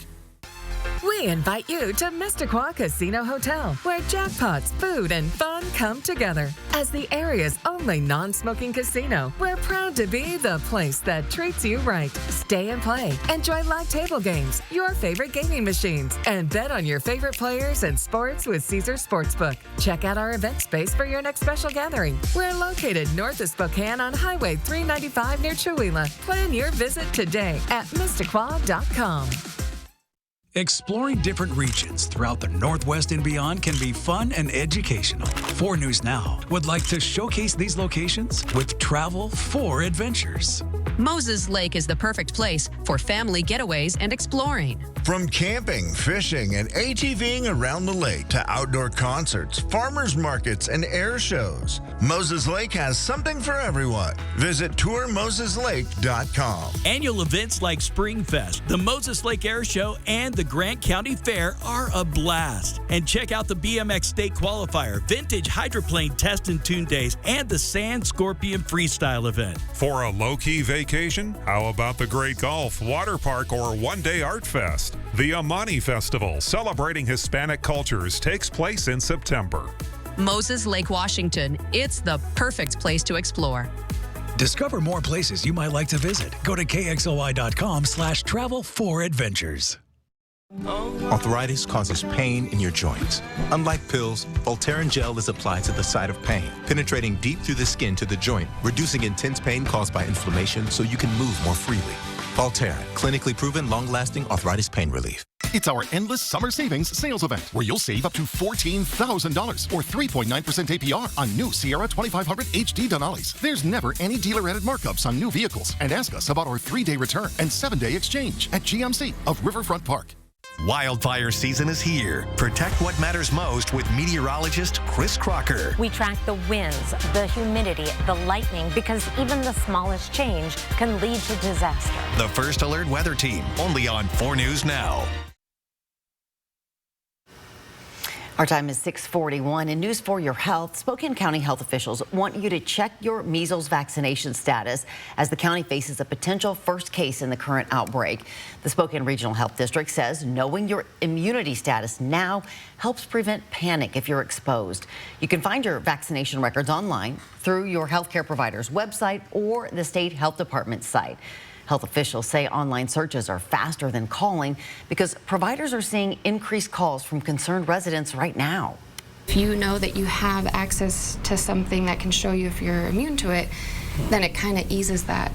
We invite you to Missisquoi Casino Hotel, where jackpots, food, and fun come together. As the area's only non-smoking casino, we're proud to be the place that treats you right. Stay and play, enjoy live table games, your favorite gaming machines, and bet on your favorite players and sports with Caesars Sportsbook. Check out our event space for your next special gathering. We're located north of Spokane on Highway 395 near Chewelah. Plan your visit today at Missisquoi.com. Exploring different regions throughout the Northwest and beyond can be fun and educational. 4 News Now would like to showcase these locations with Travel for Adventures. Moses Lake is the perfect place for family getaways and exploring. From camping, fishing, and ATVing around the lake to outdoor concerts, farmers markets, and air shows, Moses Lake has something for everyone. Visit tourmoseslake.com. Annual events like Springfest, the Moses Lake Air Show, and the Grant County Fair are a blast. And check out the BMX State Qualifier, Vintage Hydroplane Test and Tune Days, and the Sand Scorpion Freestyle event. For a low-key vacation, how about the Great Gulf, Water Park, or one-day Art Fest? The Amani Festival, celebrating Hispanic cultures, takes place in September. Moses Lake, Washington. It's the perfect place to explore. Discover more places you might like to visit. Go to KXLY.com/travel4adventures. Arthritis causes pain in your joints. Unlike pills, Voltaren gel is applied to the site of pain, penetrating deep through the skin to the joint, reducing intense pain caused by inflammation so you can move more freely. Voltaren, clinically proven long-lasting arthritis pain relief. It's our Endless Summer Savings Sales Event, where you'll save up to $14,000 or 3.9% APR on new Sierra 2500 HD Denali's. There's never any dealer-added markups on new vehicles. And ask us about our 3-day return and 7-day exchange at GMC of Riverfront Park. Wildfire season is here. Protect what matters most with meteorologist Chris Crocker. We track the winds, the humidity, the lightning, because even the smallest change can lead to disaster. The First Alert Weather Team, only on 4 News Now. Our time is 6:41. In news for your health, Spokane County health officials want you to check your measles vaccination status as the county faces a potential first case in the current outbreak. The Spokane Regional Health District says knowing your immunity status now helps prevent panic if you're exposed. You can find your vaccination records online through your healthcare provider's website or the state health department's site. Health officials say online searches are faster than calling because providers are seeing increased calls from concerned residents right now. If you know that you have access to something that can show you if you're immune to it, then it kind of eases that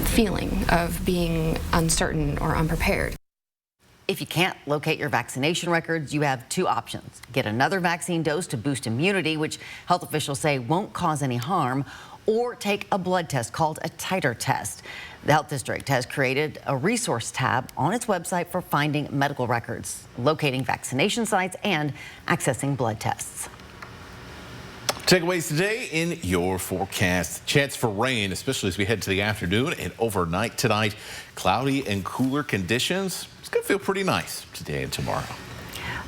feeling of being uncertain or unprepared. If you can't locate your vaccination records, you have 2 options. Get another vaccine dose to boost immunity, which health officials say won't cause any harm, or take a blood test called a titer test. The Health District has created a resource tab on its website for finding medical records, locating vaccination sites, and accessing blood tests. Takeaways today in your forecast. Chance for rain, especially as we head to the afternoon and overnight tonight. Cloudy and cooler conditions. It's going to feel pretty nice today and tomorrow.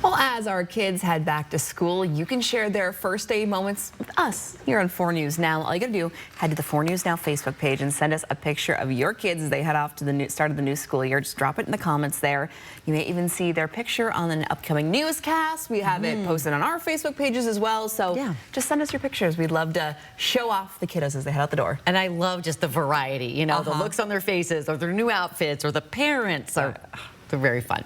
Well, as our kids head back to school, you can share their first day moments with us here on 4 News Now. All you gotta do, head to the 4 News Now Facebook page and send us a picture of your kids as they head off to the start of the new school year. Just drop it in the comments there. You may even see their picture on an upcoming newscast. We have it posted on our Facebook pages as well. So just send us your pictures. We'd love to show off the kiddos as they head out the door. And I love just the variety, you know, the looks on their faces or their new outfits or the parents are... They're very fun.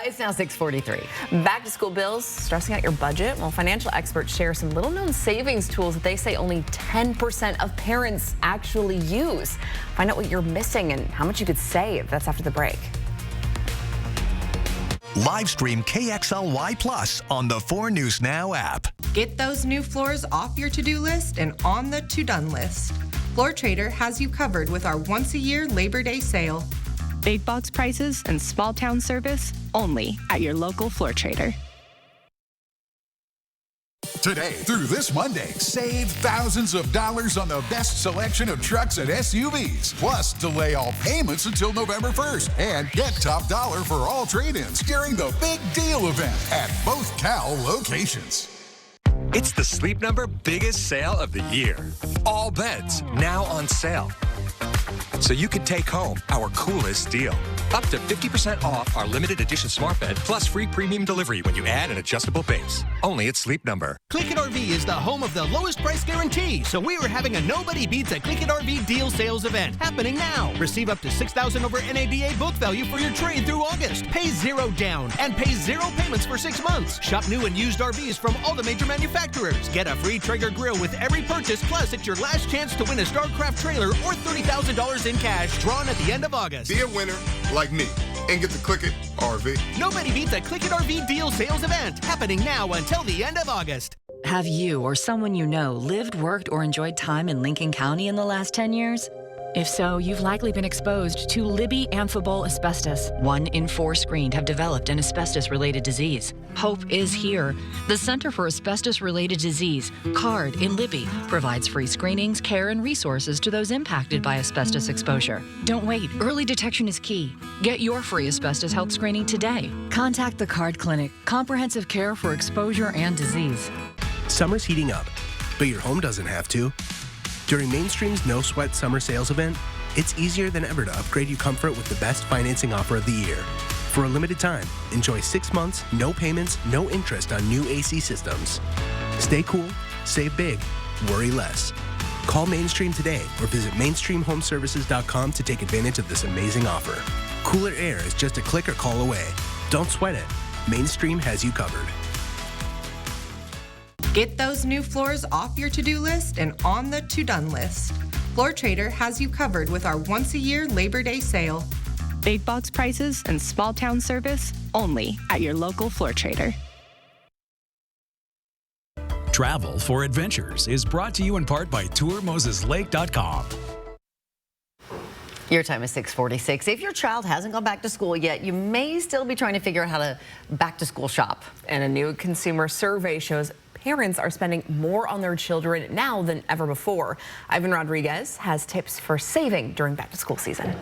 It's now 6:43. Back to school bills, stressing out your budget? Well, financial experts share some little-known savings tools that they say only 10% of parents actually use. Find out what you're missing and how much you could save. That's after the break. Live stream KXLY Plus on the 4 News Now app. Get those new floors off your to-do list and on the to-done list. Floor Trader has you covered with our once-a-year Labor Day sale. Big box prices and small town service only at your local Floor Trader. Today through this Monday, save thousands of dollars on the best selection of trucks and SUVs. Plus, delay all payments until November 1st and get top dollar for all trade-ins during the Big Deal event at both Cal locations. It's the Sleep Number biggest sale of the year. All beds now on sale. So you can take home our coolest deal. Up to 50% off our limited edition smart bed plus free premium delivery when you add an adjustable base. Only at Sleep Number. Click It RV is the home of the lowest price guarantee, so we are having a Nobody Beats a Click It RV deal sales event happening now. Receive up to $6,000 over NADA book value for your trade through August. Pay zero down and pay zero payments for 6 months. Shop new and used RVs from all the major manufacturers. Get a free Traeger grill with every purchase, plus it's your last chance to win a StarCraft trailer or $30,000 in cash, drawn at the end of August. Be a winner like me and get the Click It RV. Nobody beats a Click It RV deal sales event happening now until the end of August. Have you or someone you know lived, worked, or enjoyed time in Lincoln County in the last 10 years? If so, you've likely been exposed to Libby amphibole asbestos. 1 in 4 screened have developed an asbestos-related disease. Hope is here. The Center for Asbestos-Related Disease, CARD, in Libby, provides free screenings, care, and resources to those impacted by asbestos exposure. Don't wait. Early detection is key. Get your free asbestos health screening today. Contact the CARD Clinic, comprehensive care for exposure and disease. Summer's heating up, but your home doesn't have to. During Mainstream's No Sweat Summer Sales event, it's easier than ever to upgrade your comfort with the best financing offer of the year. For a limited time, enjoy 6 months, no payments, no interest on new AC systems. Stay cool, save big, worry less. Call Mainstream today or visit mainstreamhomeservices.com to take advantage of this amazing offer. Cooler air is just a click or call away. Don't sweat it. Mainstream has you covered. Get those new floors off your to-do list and on the to-done list. Floor Trader has you covered with our once-a-year Labor Day sale. Big box prices and small town service only at your local Floor Trader. Travel for Adventures is brought to you in part by TourMosesLake.com. Your time is 6:46. If your child hasn't gone back to school yet, you may still be trying to figure out how to back to school shop. And a new consumer survey shows parents are spending more on their children now than ever before. Ivan Rodriguez has tips for saving during back to school season.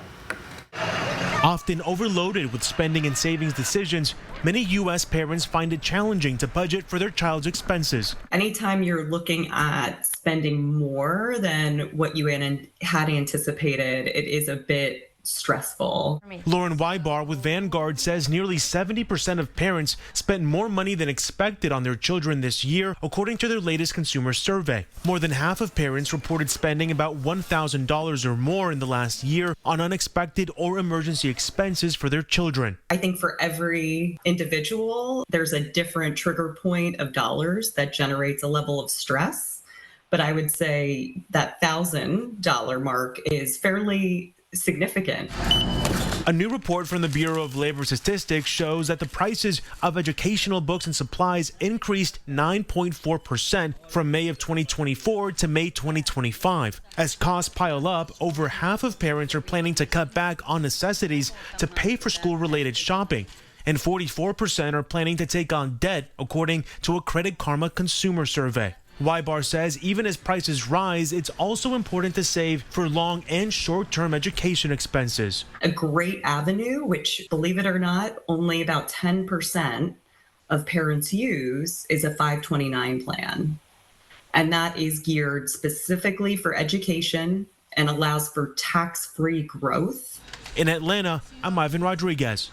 Often overloaded with spending and savings decisions, many U.S. parents find it challenging to budget for their child's expenses. Anytime you're looking at spending more than what you had anticipated, it is a bit stressful. Lauren Weibar with Vanguard says nearly 70% of parents spent more money than expected on their children this year, according to their latest consumer survey. More than half of parents reported spending about $1,000 or more in the last year on unexpected or emergency expenses for their children. I think for every individual, there's a different trigger point of dollars that generates a level of stress. But I would say that $1,000 mark is fairly significant. A new report from the Bureau of Labor Statistics shows that the prices of educational books and supplies increased 9.4% from May of 2024 to May 2025. As costs pile up, over half of parents are planning to cut back on necessities to pay for school-related shopping, and 44% are planning to take on debt, according to a Credit Karma consumer survey. Weibar says even as prices rise, it's also important to save for long and short-term education expenses. A great avenue, which, believe it or not, only about 10% of parents use, is a 529 plan. And that is geared specifically for education and allows for tax-free growth. In Atlanta, I'm Ivan Rodriguez.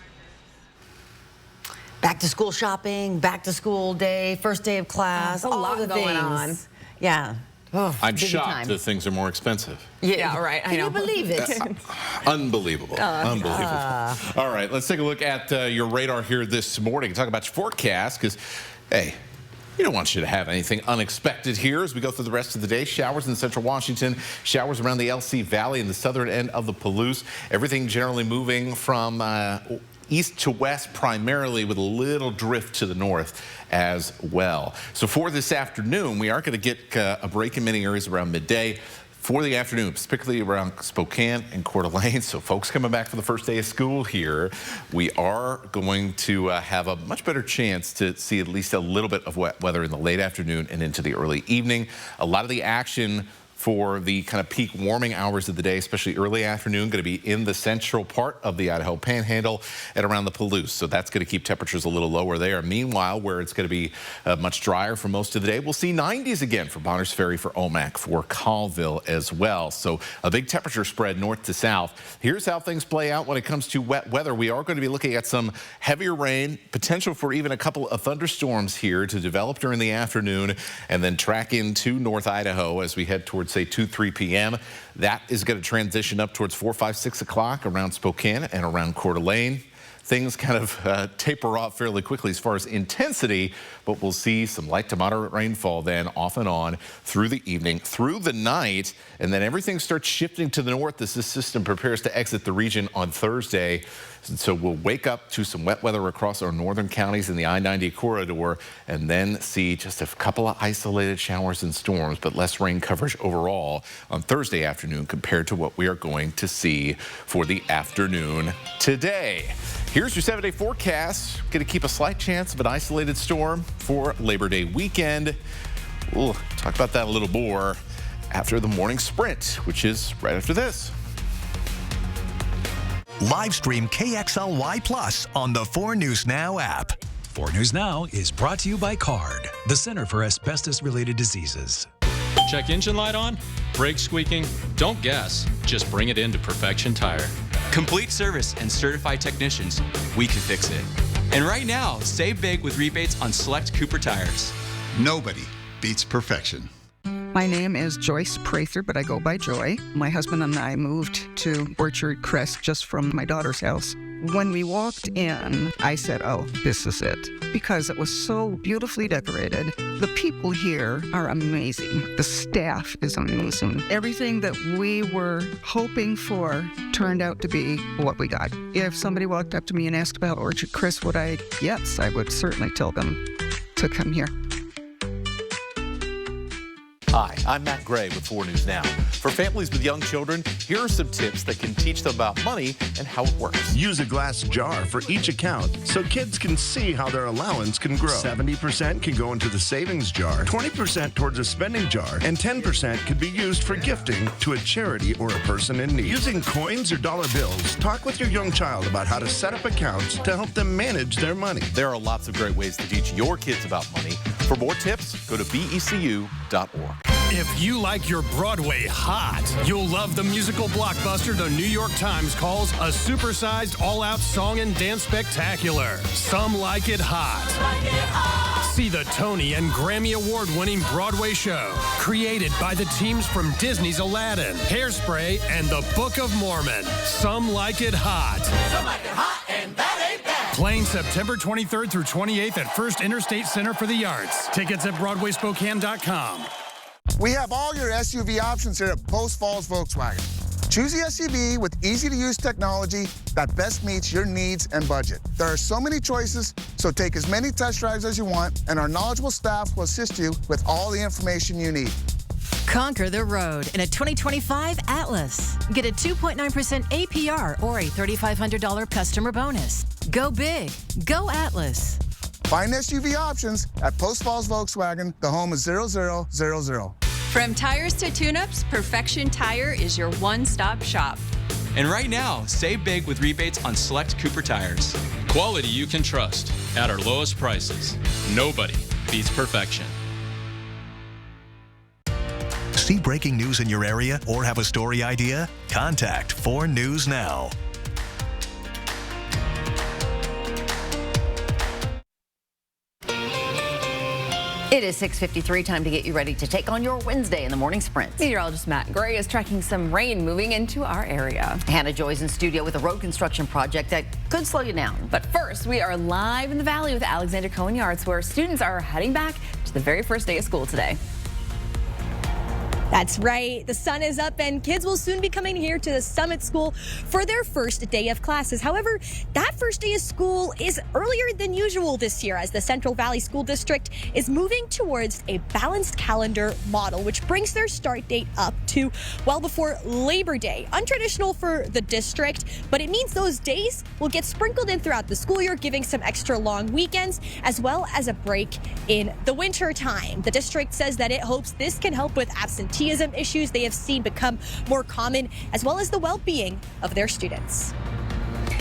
Back to school shopping, back to school day, first day of class, a all lot the going things. on. Yeah. Oh, I'm busy shocked time. that things are more expensive. Yeah, right. I Can know. you believe it? Unbelievable. Unbelievable. All right, let's take a look at your radar here this morning. Talk about your forecast because, hey, we don't want you to have anything unexpected here as we go through the rest of the day. Showers in central Washington, showers around the LC Valley and the southern end of the Palouse. Everything generally moving from east to west primarily, with a little drift to the north as well. So for this afternoon, we are going to get a break in many areas around midday. for the afternoon, particularly around Spokane and Coeur d'Alene. So folks coming back for the first day of school here, we are going to have a much better chance to see at least a little bit of wet weather in the late afternoon and into the early evening. A lot of the action for the kind of peak warming hours of the day, especially early afternoon, going to be in the central part of the Idaho Panhandle and around the Palouse. So that's going to keep temperatures a little lower there. Meanwhile, where it's going to be much drier for most of the day, we'll see 90s again for Bonners Ferry, for Omak, for Colville as well. So a big temperature spread north to south. Here's how things play out when it comes to wet weather. We are going to be looking at some heavier rain, potential for even a couple of thunderstorms here to develop during the afternoon and then track into North Idaho as we head towards, say, 2-3 p.m. That is going to transition up towards 4, 5, 6 o'clock around Spokane and around Coeur d'Alene. Things kind of taper off fairly quickly as far as intensity, but we'll see some light to moderate rainfall then off and on through the evening, through the night, and then everything starts shifting to the north as this system prepares to exit the region on Thursday. And so we'll wake up to some wet weather across our northern counties in the I-90 corridor and then see just a couple of isolated showers and storms, but less rain coverage overall on Thursday afternoon compared to what we are going to see for the afternoon today. Here's your 7-day forecast. Going to keep a slight chance of an isolated storm for Labor Day weekend. We'll talk about that a little more after the morning sprint, which is right after this. Live stream KXLY Plus on the 4 News Now app. 4 News Now is brought to you by CARD, the Center for Asbestos-Related Diseases. Check engine light on? Brake squeaking? Don't guess. Just bring it into Perfection Tire. Complete service and certified technicians. We can fix it. And right now, save big with rebates on select Cooper tires. Nobody beats perfection. My name is Joyce Prather, but I go by Joy. My husband and I moved to Orchard Crest just from my daughter's house. When we walked in, I said, oh, this is it, because it was so beautifully decorated. The people here are amazing. The staff is amazing. Everything that we were hoping for turned out to be what we got. If somebody walked up to me and asked about Orchard Crest, yes, I would certainly tell them to come here. Hi, I'm Matt Gray with 4 News Now. For families with young children, here are some tips that can teach them about money and how it works. Use a glass jar for each account so kids can see how their allowance can grow. 70% can go into the savings jar, 20% towards a spending jar, and 10% can be used for gifting to a charity or a person in need. Using coins or dollar bills, talk with your young child about how to set up accounts to help them manage their money. There are lots of great ways to teach your kids about money. For more tips, go to becu.org. If you like your Broadway hot, you'll love the musical blockbuster the New York Times calls a supersized all-out song and dance spectacular. Some Like It Hot. See the Tony and Grammy Award-winning Broadway show, created by the teams from Disney's Aladdin, Hairspray, and The Book of Mormon. Some Like It Hot. Some like it hot, and that ain't bad. Playing September 23rd through 28th at First Interstate Center for the Arts. Tickets at BroadwaySpokane.com. We have all your SUV options here at Post Falls Volkswagen. Choose the SUV with easy-to-use technology that best meets your needs and budget. There are so many choices, so take as many test drives as you want, and our knowledgeable staff will assist you with all the information you need. Conquer the road in a 2025 Atlas. Get a 2.9% APR or a $3,500 customer bonus. Go big. Go Atlas. Find SUV options at Post Falls Volkswagen, the home of 0000. From tires to tune-ups, Perfection Tire is your one-stop shop. And right now, save big with rebates on select Cooper tires. Quality you can trust at our lowest prices. Nobody beats perfection. See breaking news in your area or have a story idea? Contact 4 News Now. It is 6:53, time to get you ready to take on your Wednesday in the morning sprint. Meteorologist Matt Gray is tracking some rain moving into our area. Hannah Joy's in studio with a road construction project that could slow you down. But first, we are live in the Valley with Alexander Cohen Yards, where students are heading back to the very first day of school today. That's right. The sun is up and kids will soon be coming here to the Summit School for their first day of classes. However, that first day of school is earlier than usual this year as the Central Valley School District is moving towards a balanced calendar model, which brings their start date up to well before Labor Day. Untraditional for the district, but it means those days will get sprinkled in throughout the school year, giving some extra long weekends as well as a break in the winter time. The district says that it hopes this can help with absenteeism issues they have seen become more common, as well as the well-being of their students.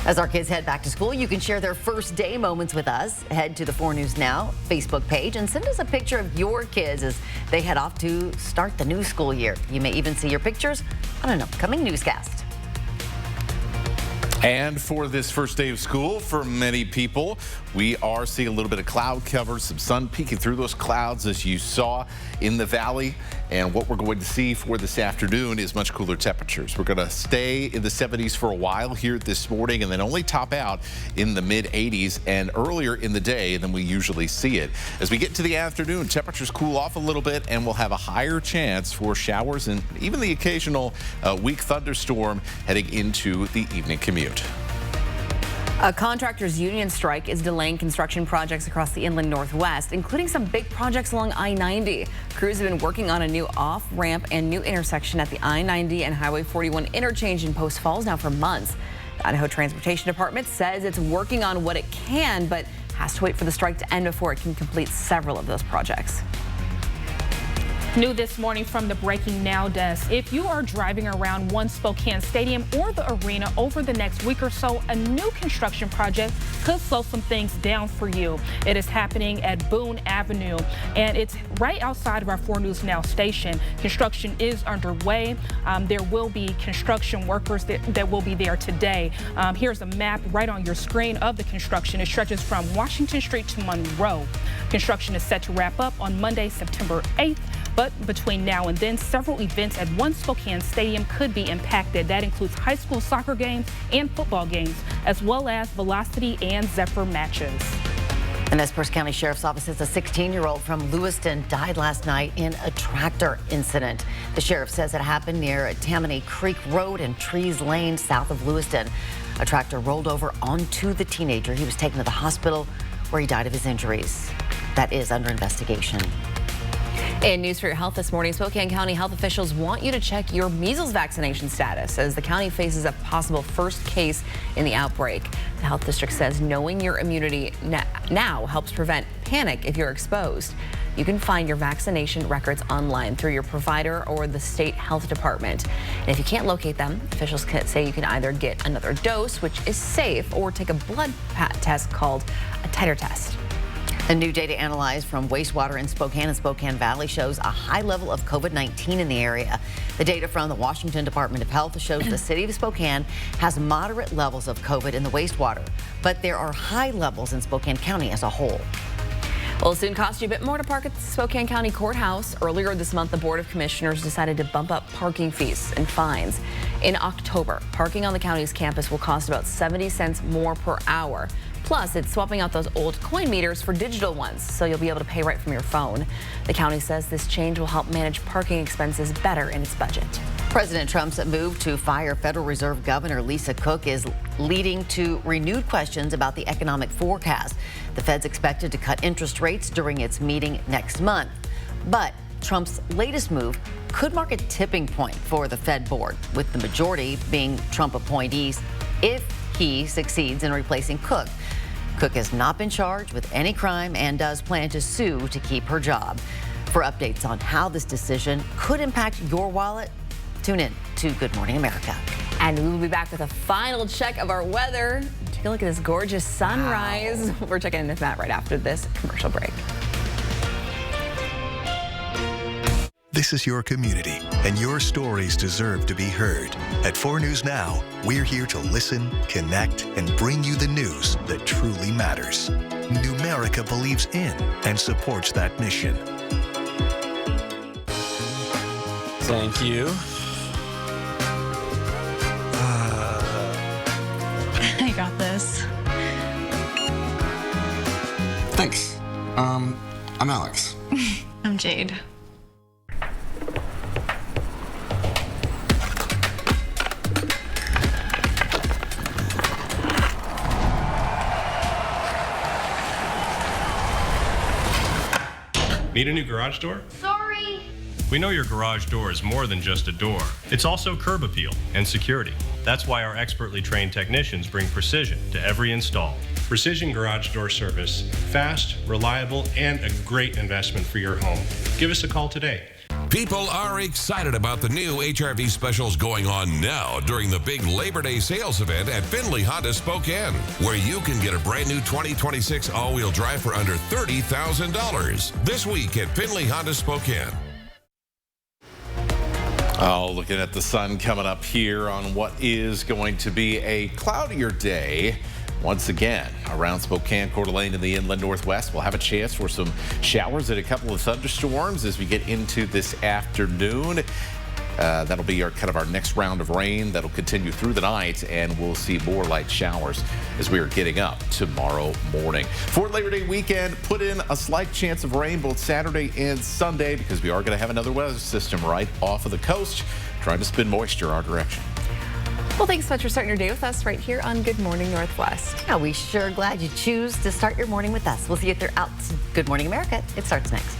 As our kids head back to school, you can share their first day moments with us. Head to the 4 News Now Facebook page and send us a picture of your kids as they head off to start the new school year. You may even see your pictures on an upcoming newscast. And for this first day of school, for many people, we are seeing a little bit of cloud cover, some sun peeking through those clouds as you saw in the valley. And what we're going to see for this afternoon is much cooler temperatures. We're going to stay in the 70s for a while here this morning and then only top out in the mid 80s and earlier in the day than we usually see it. As we get to the afternoon, temperatures cool off a little bit and we'll have a higher chance for showers and even the occasional weak thunderstorm heading into the evening commute. A contractors union strike is delaying construction projects across the inland Northwest, including some big projects along I-90. Crews have been working on a new off-ramp and new intersection at the I-90 and Highway 41 interchange in Post Falls now for months. The Idaho Transportation Department says it's working on what it can, but has to wait for the strike to end before it can complete several of those projects. New this morning from the Breaking Now desk. If you are driving around One Spokane Stadium or the arena over the next week or so, a new construction project could slow some things down for you. It is happening at Boone Avenue, and it's right outside of our 4 News Now station. Construction is underway. There will be construction workers that will be there today. Here's a map right on your screen of the construction. It stretches from Washington Street to Monroe. Construction is set to wrap up on Monday, September 8th. But between now and then, several events at One Spokane Stadium could be impacted. That includes high school soccer games and football games, as well as Velocity and Zephyr matches. The Nez Perce County Sheriff's Office says a 16-year-old from Lewiston died last night in a tractor incident. The sheriff says it happened near Tammany Creek Road and Trees Lane south of Lewiston. A tractor rolled over onto the teenager. He was taken to the hospital where he died of his injuries. That is under investigation. In News for Your Health this morning, Spokane County health officials want you to check your measles vaccination status as the county faces a possible first case in the outbreak. The health district says knowing your immunity now helps prevent panic if you're exposed. You can find your vaccination records online through your provider or the state health department. And if you can't locate them, officials say you can either get another dose, which is safe, or take a blood test called a titer test. A new data analyzed from wastewater in Spokane and Spokane Valley shows a high level of COVID-19 in the area. The data from the Washington Department of Health shows the city of Spokane has moderate levels of COVID in the wastewater, but there are high levels in Spokane County as a whole. Well, it'll soon cost you a bit more to park at the Spokane County Courthouse. Earlier this month, the Board of Commissioners decided to bump up parking fees and fines. In October, parking on the county's campus will cost about 70 cents more per hour. Plus, it's swapping out those old coin meters for digital ones, so you'll be able to pay right from your phone. The county says this change will help manage parking expenses better in its budget. President Trump's move to fire Federal Reserve Governor Lisa Cook is leading to renewed questions about the economic forecast. The Fed's expected to cut interest rates during its meeting next month. But Trump's latest move could mark a tipping point for the Fed board, with the majority being Trump appointees if he succeeds in replacing Cook. Cook has not been charged with any crime and does plan to sue to keep her job. For updates on how this decision could impact your wallet, tune in to Good Morning America. And we will be back with a final check of our weather. Take a look at this gorgeous sunrise. Wow. We're checking in with Matt right after this commercial break. This is your community, and your stories deserve to be heard. At 4 News Now, we're here to listen, connect, and bring you the news that truly matters. Numerica believes in and supports that mission. Thank you. I got this. Thanks. I'm Alex. I'm Jade. Need a new garage door? Sorry. We know your garage door is more than just a door. It's also curb appeal and security. That's why our expertly trained technicians bring precision to every install. Precision Garage Door Service. Fast, reliable, and a great investment for your home. Give us a call today. People are excited about the new HRV specials going on now during the big Labor Day sales event at Findlay Honda Spokane, where you can get a brand new 2026 all-wheel drive for under $30,000 this week at Findlay Honda Spokane. Oh, looking at the sun coming up here on what is going to be a cloudier day. Once again, around Spokane, Coeur d'Alene, and the inland northwest, we'll have a chance for some showers and a couple of thunderstorms as we get into this afternoon. That'll be our next round of rain. That'll continue through the night, and we'll see more light showers as we are getting up tomorrow morning. For Labor Day weekend, put in a slight chance of rain both Saturday and Sunday because we are going to have another weather system right off of the coast trying to spin moisture our direction. Well, thanks so much for starting your day with us right here on Good Morning Northwest. Yeah, we sure glad you choose to start your morning with us. We'll see you throughout Good Morning America. It starts next.